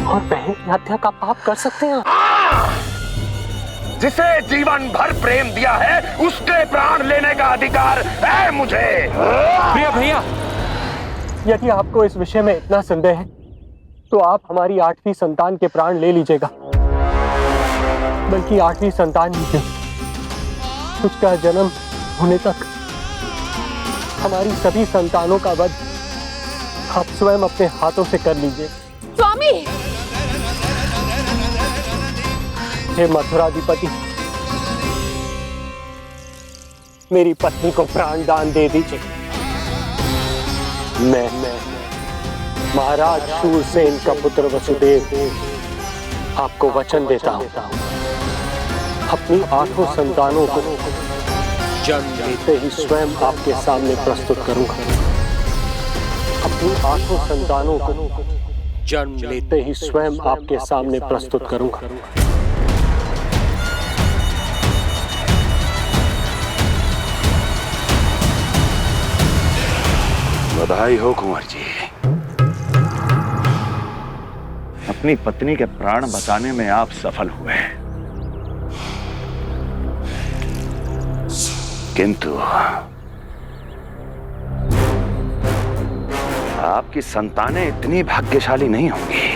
और बहन की हत्या का पाप कर सकते हैं? जिसे जीवन भर प्रेम दिया है, उसके प्राण लेने का अधिकार है मुझे। प्रिय भैया, यदि आपको इस विषय में इतना संदेह है, तो आप हमारी 8वीं संतान के प्राण ले लीजिएगा। बल्कि 8वीं संतान ही क्यों, उसका जन्म होने तक हमारी सभी संतानों का वध आप स्वयं अपने हाथों से कर लीजिए। स्वामी, हे मथुराधिपति, मेरी पत्नी को प्राण दान दे दीजिए। मैं महाराज शूरसेन का पुत्र वसुदेव आपको वचन देता हूं, अपनी 8 संतानों को जन्म लेते ही स्वयं आपके सामने प्रस्तुत करूंगा। अपनी 8 संतानों को जन्म लेते ही स्वयं आपके सामने प्रस्तुत करूंगा। बधाई हो कुंवर जी। अपनी पत्नी के प्राण बचाने में आप सफल हुए, किंतु आपकी संतानें इतनी भाग्यशाली नहीं होंगी।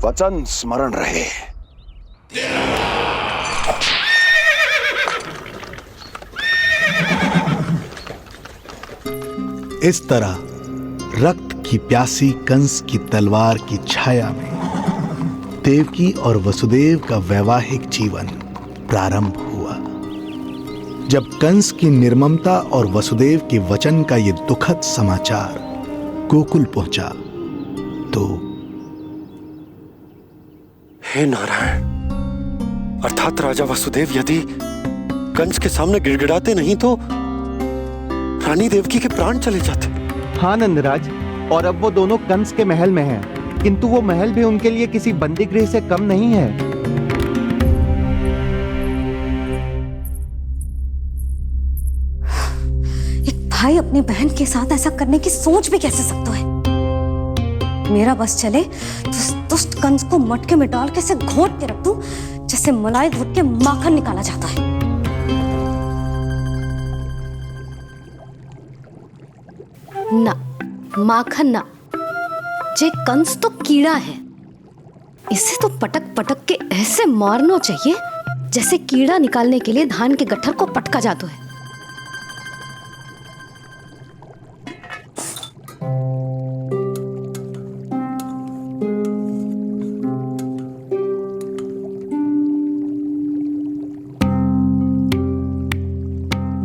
वचन स्मरण रहे। इस तरह रक्त की प्यासी कंस की तलवार की छाया में देवकी और वसुदेव का वैवाहिक जीवन प्रारंभ हुआ। जब कंस की निर्ममता और वसुदेव के वचन का यह दुखद समाचार गोकुल पहुंचा, तो हे नारायण, अर्थात राजा वसुदेव यदि कंस के सामने गिड़गिड़ाते नहीं तो रानी देवकी के प्राण चले जाते। हाँ नंदराज, और अब वो दोनों कंस के महल में हैं, किंतु वो महल भी उनके लिए किसी बंदी गृह से कम नहीं है। एक भाई अपनी बहन के साथ ऐसा करने की सोच भी कैसे सकता है? मेरा बस चले तो उस दुष्ट कंस को मटके में डाल के इसे घोंट के रख दूं, जैसे मलाई घोट के माखन निकाला जाता है। ना, माखन ना, जे कंस तो कीड़ा है। इसे तो पटक पटक के ऐसे मारना चाहिए जैसे कीड़ा निकालने के लिए धान के गट्ठर को पटका जाता है।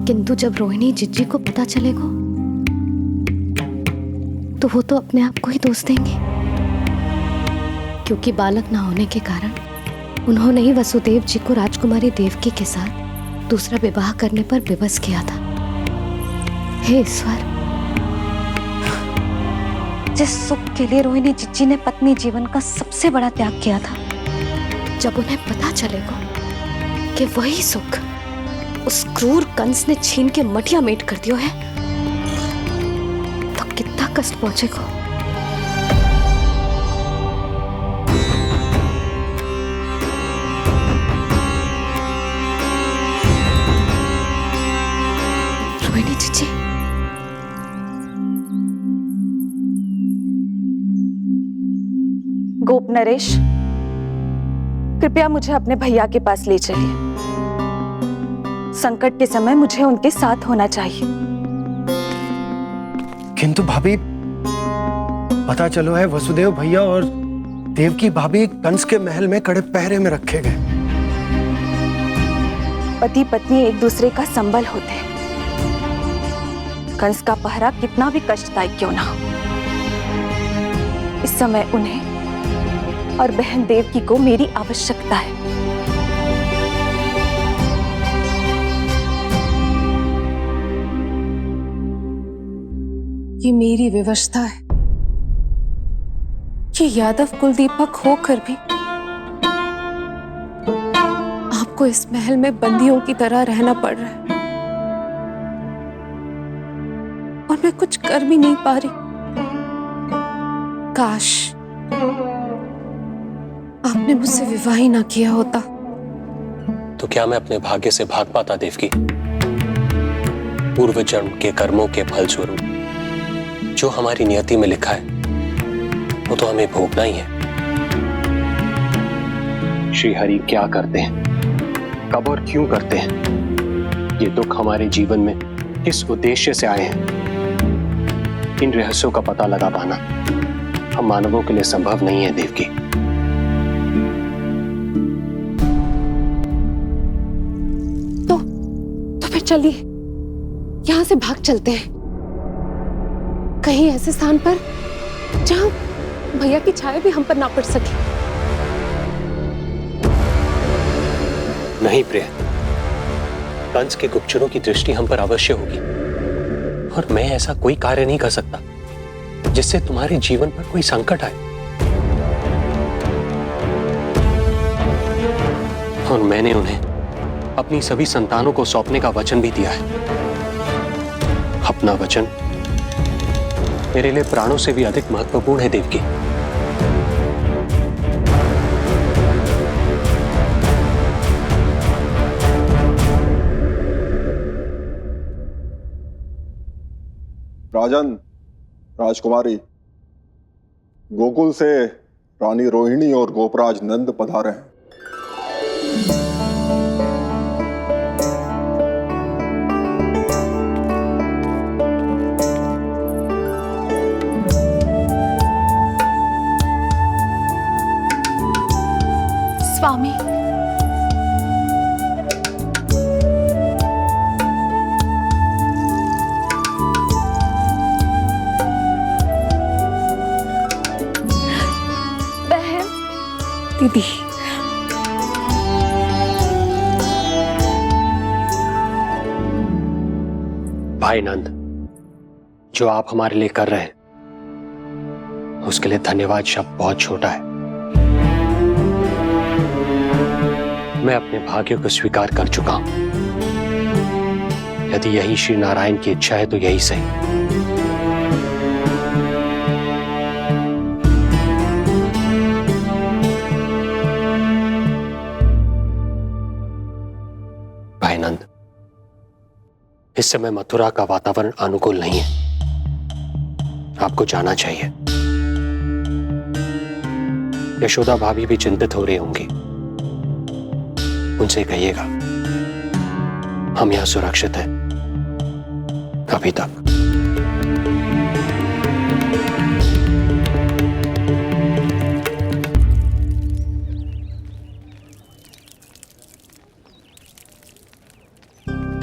किंतु जब रोहिणी जिज्जी को पता चलेगा तो वो तो अपने आप को ही दोष देंगे, क्योंकि बालक ना होने के कारण उन्होंने ही वसुदेव जी को राजकुमारी देवकी के साथ दूसरा विवाह करने पर विवश किया था। हे ईश्वर, जिस सुख के लिए रोहिणी जिज्जी ने पत्नी जीवन का सबसे बड़ा त्याग किया था, जब उन्हें पता चलेगा कि वही सुख उस क्रूर कंस ने छीन के मटिया मेट कर दिया है, तो कितना कष्ट पहुंचेगा। रोहिणी जीजी, गोप नरेश, कृपया मुझे अपने भैया के पास ले चलिए। संकट के समय मुझे उनके साथ होना चाहिए। किंतु भाभी, पता चलो है वसुदेव भैया और देवकी भाभी कंस के महल में कड़े पहरे में रखे गए। पति पत्नी एक दूसरे का संबल होते हैं। कंस का पहरा कितना भी कष्टदायक क्यों ना हो, इस समय उन्हें और बहन देवकी को मेरी आवश्यकता है। ये मेरी व्यवस्था है। ये यादव कुलदीपक होकर भी आपको इस महल में बंदियों की तरह रहना पड़ रहा है, और मैं कुछ कर भी नहीं पा रही। काश आपने मुझसे विवाह ही ना किया होता। तो क्या मैं अपने भाग्य से भाग पाता देवकी? पूर्व जन्म के कर्मों के फलस्वरूप जो हमारी नियति में लिखा है वो तो हमें भोगना ही है। श्री हरि क्या करते हैं, कब और क्यों करते हैं, ये दुख हमारे जीवन में किस उद्देश्य से आए हैं, इन रहस्यों का पता लगा पाना हम मानवों के लिए संभव नहीं है देवकी। तो फिर चलिए यहां से भाग चलते हैं, कहीं ऐसे स्थान पर जहां भैया की छाया भी हम पर ना पड़ सके। नहीं प्रिय, कंस के गुप्तचरों की दृष्टि हम पर अवश्य होगी, और मैं ऐसा कोई कार्य नहीं कर सकता जिससे तुम्हारे जीवन पर कोई संकट आए। और मैंने उन्हें अपनी सभी संतानों को सौंपने का वचन भी दिया है। अपना वचन मेरे लिए प्राणों से भी अधिक महत्वपूर्ण है देवकी। राजन, राजकुमारी, गोकुल से रानी रोहिणी और गोपराज नंद पधारे हैं। स्वामी, बहन, दीदी, भाई नंद, जो आप हमारे लिए कर रहे हैं उसके लिए धन्यवाद शब्द बहुत छोटा है। मैं अपने भाग्य को स्वीकार कर चुका हूं। यदि यही श्री नारायण की इच्छा है तो यही सही। भाई नंद, इस समय मथुरा का वातावरण अनुकूल नहीं है, आपको जाना चाहिए। यशोदा भाभी भी चिंतित हो रही होंगी, उनसे कहिएगा हम यहां सुरक्षित हैं अभी तक।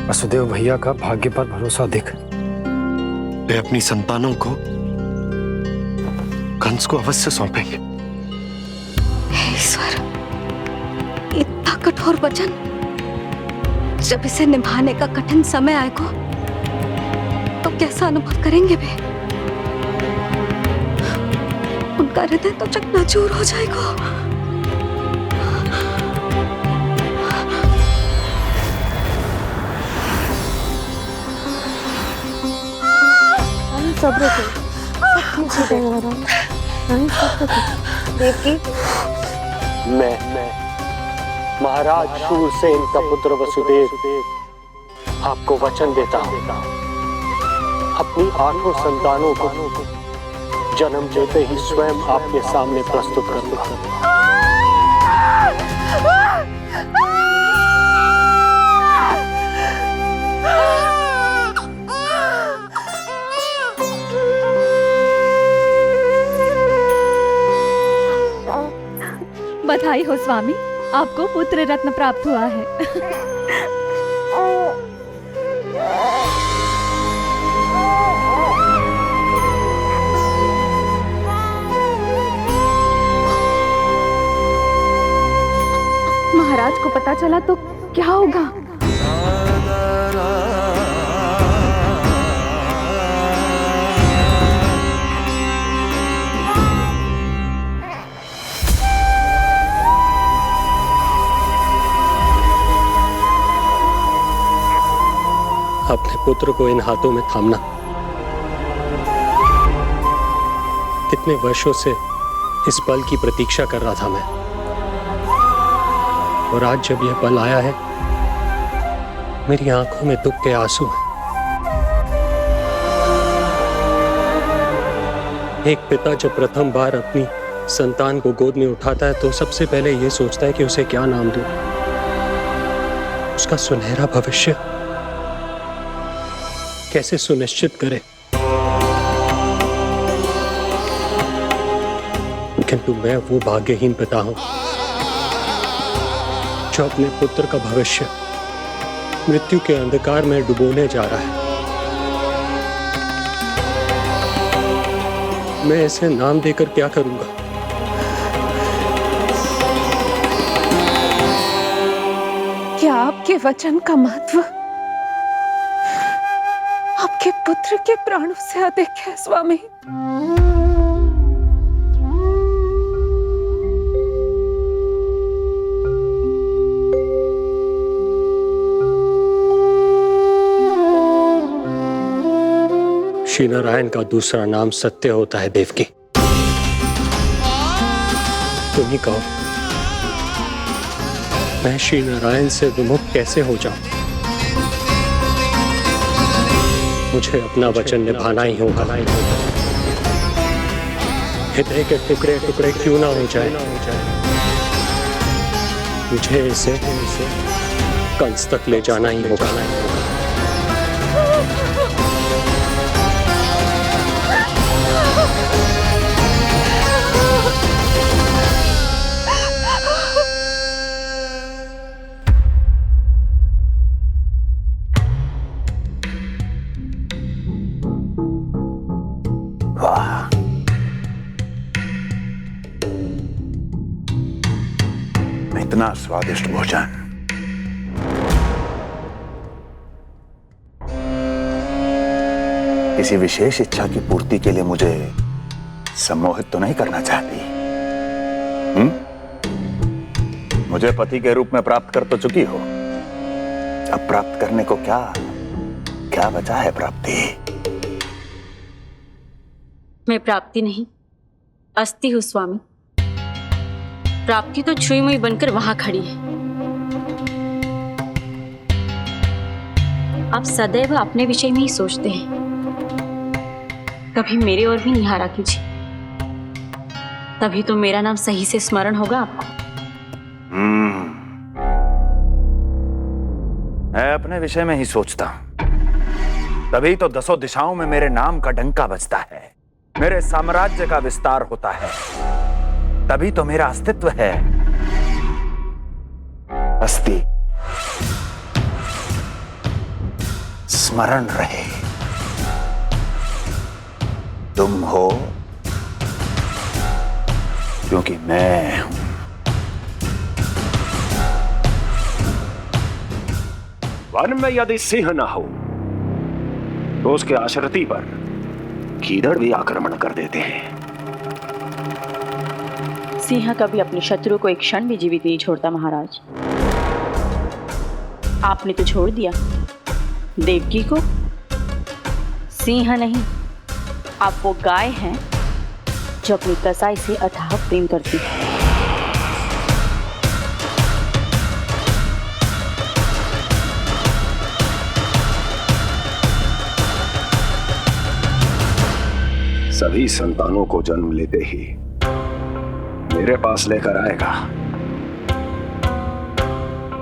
वसुदेव भैया का भाग्य पर भरोसा देख वे अपनी संतानों को कंस को अवश्य सौंपेंगे। हे ईश्वर, इतना कठोर वचन, जब इसे निभाने का कठिन समय आएगा तो कैसा अनुभव करेंगे वे? उनका हृदय तो चकनाचूर हो जाएगा। सब्र करो, सब ठीक हो जाएगा। देवकी, मैं महाराज शूरसेन का पुत्र वसुदेव आपको वचन देता हूँ, अपनी 8 संतानों को जन्म देते ही स्वयं आपके सामने प्रस्तुत करूंगा। बधाई हो स्वामी, आपको पुत्र रत्न प्राप्त हुआ है। महाराज को पता चला तो क्या होगा? अपने पुत्र को इन हाथों में थामना। कितने वर्षों से इस पल की प्रतीक्षा कर रहा था मैं, और आज जब यह पल आया है, मेरी आंखों में दुख के आंसू हैं। एक पिता जब प्रथम बार अपनी संतान को गोद में उठाता है तो सबसे पहले यह सोचता है कि उसे क्या नाम दूं, उसका सुनहरा भविष्य कैसे सुनिश्चित करे। किंतु मैं वो भाग्यहीन पिता हूं जो अपने पुत्र का भविष्य मृत्यु के अंधकार में डुबोने जा रहा है। मैं इसे नाम देकर क्या करूंगा? क्या आपके वचन का महत्व आपके पुत्र के प्राणों से अधिक है स्वामी? श्री नारायण का दूसरा नाम सत्य होता है देवकी। तुम ही कहो, मैं श्री नारायण से विमुख कैसे हो जाऊं? मुझे अपना वचन निभाना ही होगा। हृदय के टुकड़े टुकड़े क्यों ना हो जाए, मुझे इसे कंस तक ले जाना ही होगा। इतना स्वादिष्ट भोजन किसी विशेष इच्छा की पूर्ति के लिए मुझे सम्मोहित तो नहीं करना चाहती? मुझे पति के रूप में प्राप्त कर तो चुकी हो, अब प्राप्त करने को क्या क्या बचा है? प्राप्ति मैं प्राप्ति नहीं, अस्थि हूं स्वामी। प्राप्ति तो छुई मुई बनकर वहां खड़ी है। आप सदैव अपने विषय में ही सोचते हैं, कभी मेरे ओर भी निहारा कीजिए, तभी तो मेरा नाम सही से स्मरण होगा आपको। मैं अपने विषय में ही सोचता हूं, तभी तो 10 दिशाओं में मेरे नाम का डंका बजता है, मेरे साम्राज्य का विस्तार होता है, तभी तो मेरा अस्तित्व है। अस्थि स्मरण रहे, तुम हो क्योंकि मैं हूं। वन में यदि सिंह न हो तो उसके आश्रिति पर गीदड़ भी आक्रमण कर देते हैं। सिंह कभी अपने शत्रु को एक क्षण भी जीवित नहीं छोड़ता महाराज। आपने तो छोड़ दिया देवकी को। सिंह नहीं, आप वो गाय हैं जो अपनी कसाई से अथाह प्रेम करती है। सभी संतानों को जन्म लेते ही मेरे पास लेकर आएगा,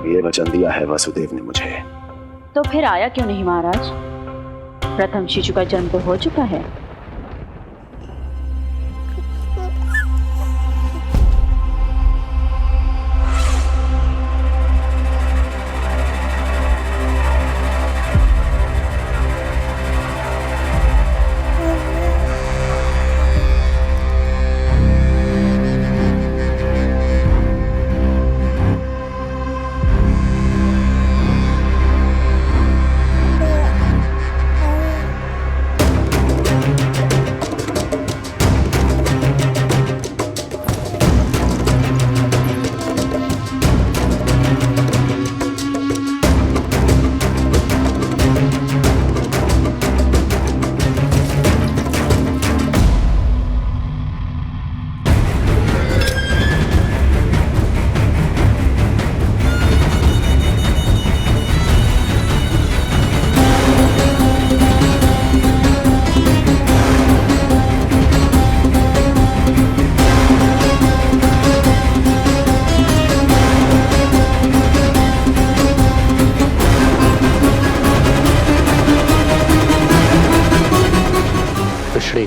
ये वचन दिया है वसुदेव ने मुझे। तो फिर आया क्यों नहीं महाराज? प्रथम शिशु का जन्म तो हो चुका है।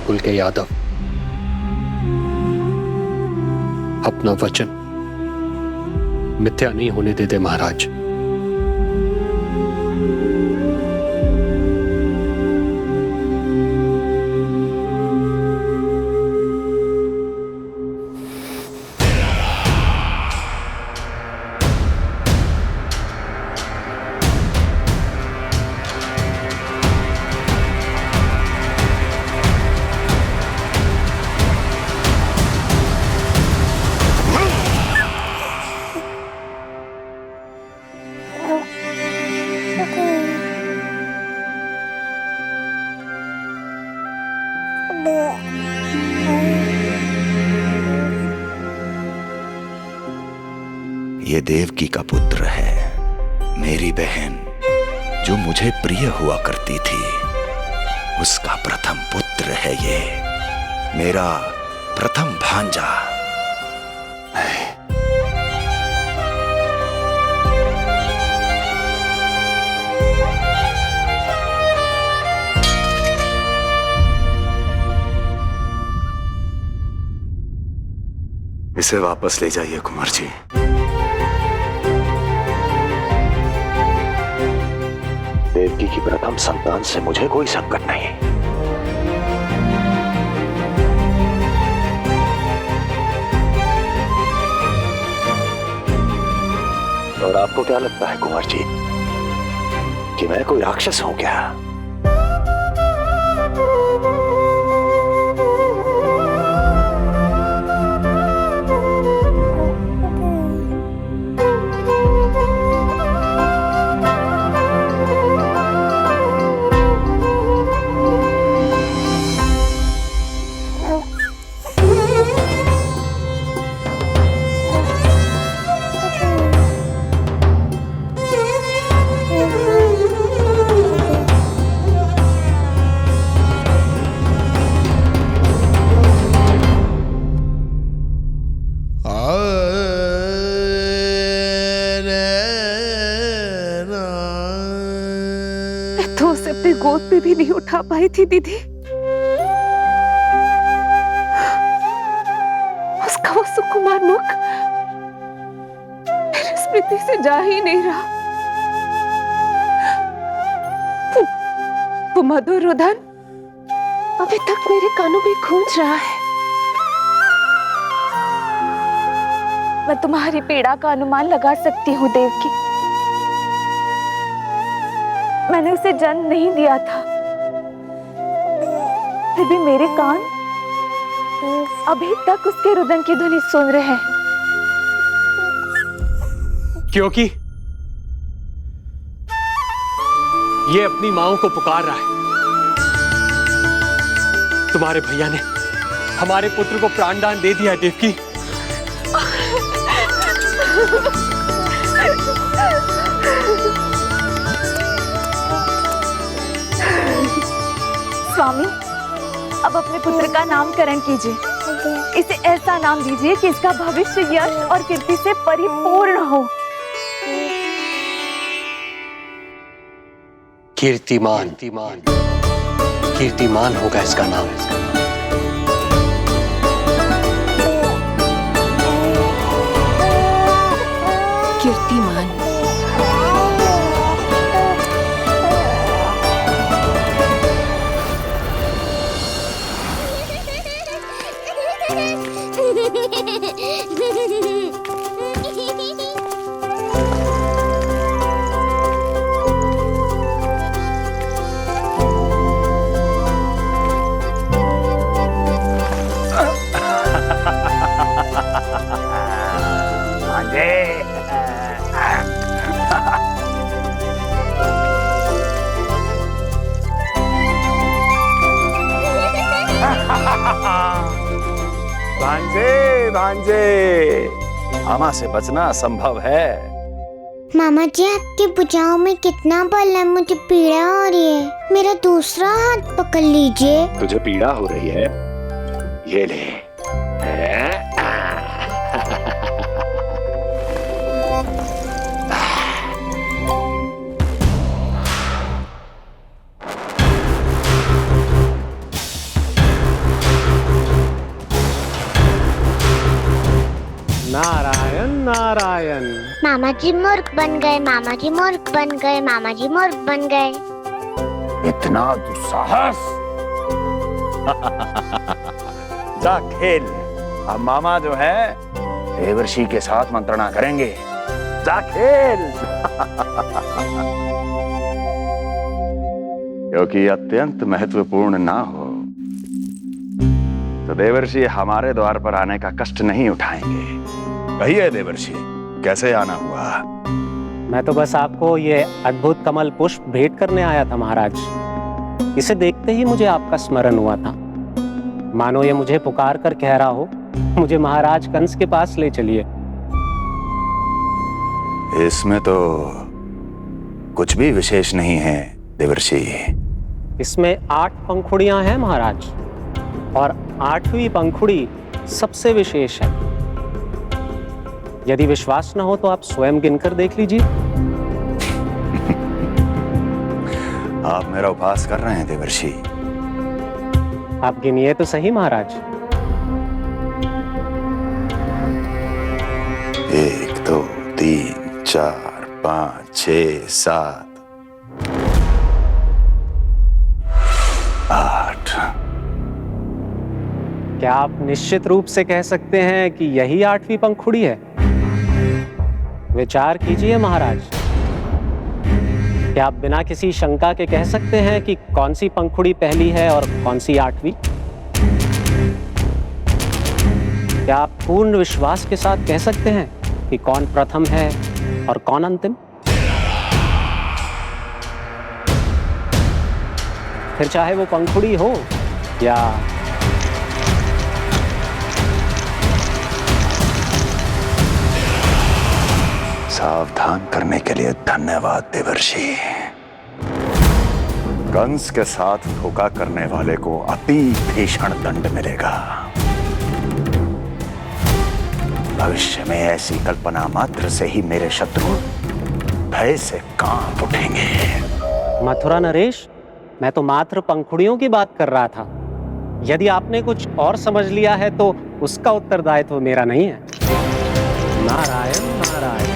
कुल के यादव अपना वचन मिथ्या नहीं होने देते महाराज। ये देवकी का पुत्र है, मेरी बहन जो मुझे प्रिय हुआ करती थी, उसका प्रथम पुत्र है ये, मेरा प्रथम भांजा। इसे वापस ले जाइए कुंवर जी। देवकी की प्रथम संतान से मुझे कोई संकट नहीं। और आपको क्या लगता है कुंवर जी कि मैं कोई राक्षस हूं क्या? गोद पे भी नहीं उठा पाई थी दीदी। उसका वो सुकुमार मुख मेरी स्मृति से जा ही नहीं रहा। वो मधुर रुदन अभी तक मेरे कानों में गूंज रहा है। मैं तुम्हारी पीड़ा का अनुमान लगा सकती हूँ देवकी। मैंने उसे जन्म नहीं दिया था, फिर भी मेरे कान अभी तक उसके रुदन की ध्वनि सुन रहे हैं। क्योंकि ये अपनी माओ को पुकार रहा है। तुम्हारे भैया ने हमारे पुत्र को प्राणदान दे दिया देवकी। स्वामी, अब अपने पुत्र का नामकरण कीजिए। इसे ऐसा नाम दीजिए कि इसका भविष्य यश और कीर्ति से परिपूर्ण हो। कीर्तिमान। कीर्तिमान होगा इसका नाम। कीर्तिमान। भांजे भांजे, मामा से बचना असंभव है। मामा जी, आपकी भुजाओं में कितना बल है, मुझे पीड़ा हो रही है। मेरा दूसरा हाथ पकड़ लीजिए। तुझे पीड़ा हो रही है? ये ले। नारायण नारायण। मामा जी मूर्ख बन गए, मामा जी मूर्ख बन गए, मामा जी मूर्ख बन गए। इतना दुस्साहस! जा खेल। अब मामा जो है देवर्षि के साथ मंत्रणा करेंगे। जा खेल। क्योंकि अत्यंत महत्वपूर्ण ना हो तो देवर्षि हमारे द्वार पर आने का कष्ट नहीं उठाएंगे। कहिए देवर्षि, कैसे आना हुआ? मैं तो बस आपको ये अद्भुत कमल पुष्प भेंट करने आया था महाराज। इसे देखते ही मुझे आपका स्मरण हुआ था। मानो ये मुझे पुकार कर कह रहा हो, मुझे महाराज कंस के पास ले चलिए। इसमें तो कुछ भी विशेष नहीं है देवर्षि। इसमें 8 पंखुड़ियां हैं महाराज, और 8वीं पंखुड़ी सबसे विशेष है। यदि विश्वास न हो तो आप स्वयं गिनकर देख लीजिए। आप मेरा उपहास कर रहे हैं देवर्षि। आप गिनिए तो सही महाराज। 1 2 3 4 5 6 7 8। क्या आप निश्चित रूप से कह सकते हैं कि यही 8वीं पंखुड़ी है? विचार कीजिए महाराज। क्या आप बिना किसी शंका के कह सकते हैं कि कौन सी पंखुड़ी पहली है और कौन सी 8वीं? क्या आप पूर्ण विश्वास के साथ कह सकते हैं कि कौन प्रथम है और कौन अंतिम? फिर चाहे वो पंखुड़ी हो या सावधान करने के लिए धन्यवाद देवर्षि। कंस के साथ धोखा करने वाले को अति भीषण दंड मिलेगा। भविष्य में ऐसी कल्पना मात्र से ही मेरे शत्रु भय से कांप उठेंगे। मथुरा नरेश, मैं तो मात्र पंखुड़ियों की बात कर रहा था। यदि आपने कुछ और समझ लिया है तो उसका उत्तरदायित्व मेरा नहीं है। नारायण नारायण।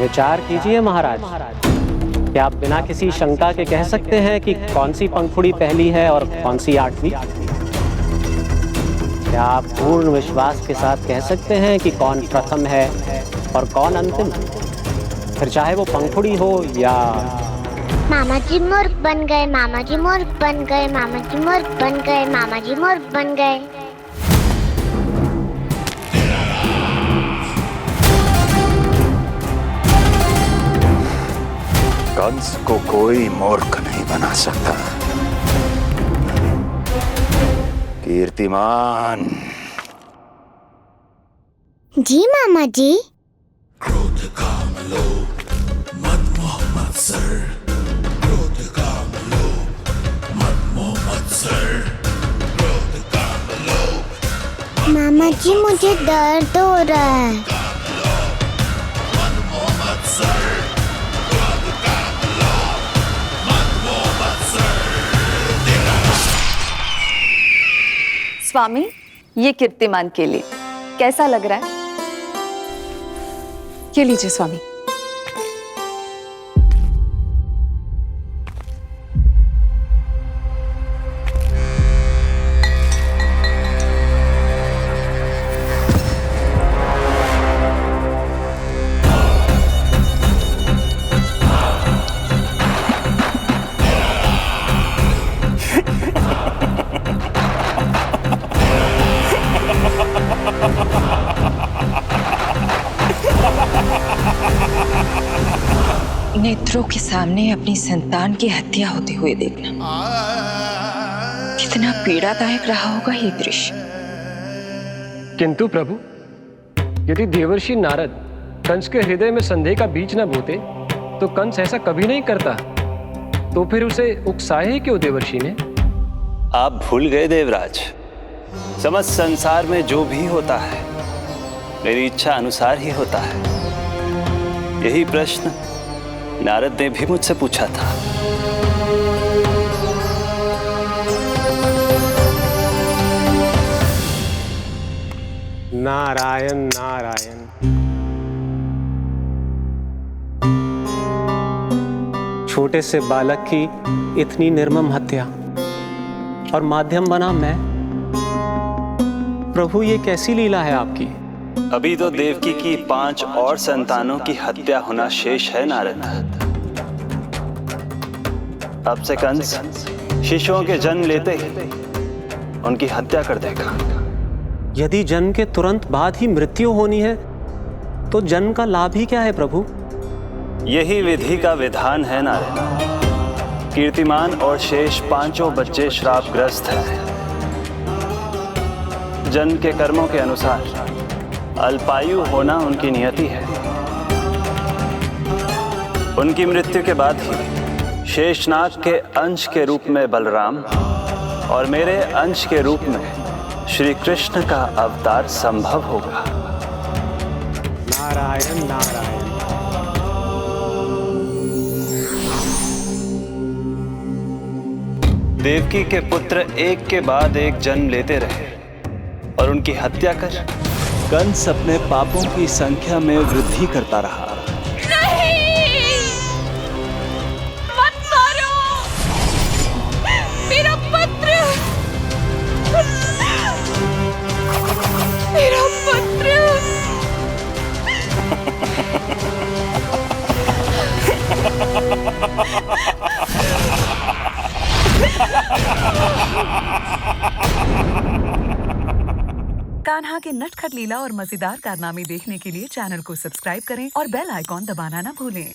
विचार कीजिए महाराज। क्या आप बिना किसी शंका के कह सकते हैं कि कौन सी पंखुड़ी पहली है और कौन सी 8वीं? क्या आप पूर्ण विश्वास के साथ कह सकते हैं कि कौन प्रथम है और कौन अंतिम? फिर चाहे वो पंखुड़ी हो या... मामा जी मूर्ख बन गए, मामा जी मूर्ख बन गए, मामा जी मूर्ख बन गए, मामा जी मूर्ख बन गए। कंस को कोई मूर्ख नहीं बना सकता। कीर्तिमान। जी मामा जी। क्रोध काम लोभ मद मोह मत्सर, क्रोध काम लोभ मद मोह मत्सर, क्रोध काम लोभ। मामा जी मुझे दर्द हो रहा है। स्वामी, ये कीर्तिमान के लिए कैसा लग रहा है? ये लीजिए स्वामी। नेत्रों के सामने अपनी संतान की हत्या होते हुए देखना कितना पीड़ादायक रहा होगा ये दृश्य। किंतु प्रभु, यदि देवर्षि नारद कंस के हृदय में संदेह का बीज न बोते तो कंस ऐसा कभी नहीं करता। तो फिर उसे उकसाए ही क्यों देवर्षि ने? आप भूल गए देवराज, समस्त संसार में जो भी होता है मेरी इच्छा अनुसार ही होता है। यही प्रश्न नारद ने भी मुझसे पूछा था। नारायण नारायण। छोटे से बालक की इतनी निर्मम हत्या और माध्यम बना मैं। प्रभु, ये कैसी लीला है आपकी? अभी तो देवकी की 5 और संतानों की हत्या होना शेष है नारद। अब से कंस शिशुओं के जन्म लेते ही उनकी हत्या कर देगा। यदि जन्म के तुरंत बाद ही मृत्यु होनी है तो जन्म का लाभ ही क्या है प्रभु? यही विधि का विधान है नारद। कीर्तिमान और शेष 5 बच्चे श्रापग्रस्त हैं। जन्म के कर्मों के अनुसार अल्पायु होना उनकी नियति है। उनकी मृत्यु के बाद ही शेषनाग के अंश के रूप में बलराम और मेरे अंश के रूप में श्री कृष्ण का अवतार संभव होगा। नारायण नारायण। देवकी के पुत्र एक के बाद एक जन्म लेते रहे और उनकी हत्या कर कंस अपने पापों की संख्या में वृद्धि करता रहा। नहीं! मत मारो! मेरा पुत्र! मेरा पुत्र! कान्हा के नटखट लीला और मजेदार कारनामे देखने के लिए चैनल को सब्सक्राइब करें और बेल आइकॉन दबाना ना भूलें।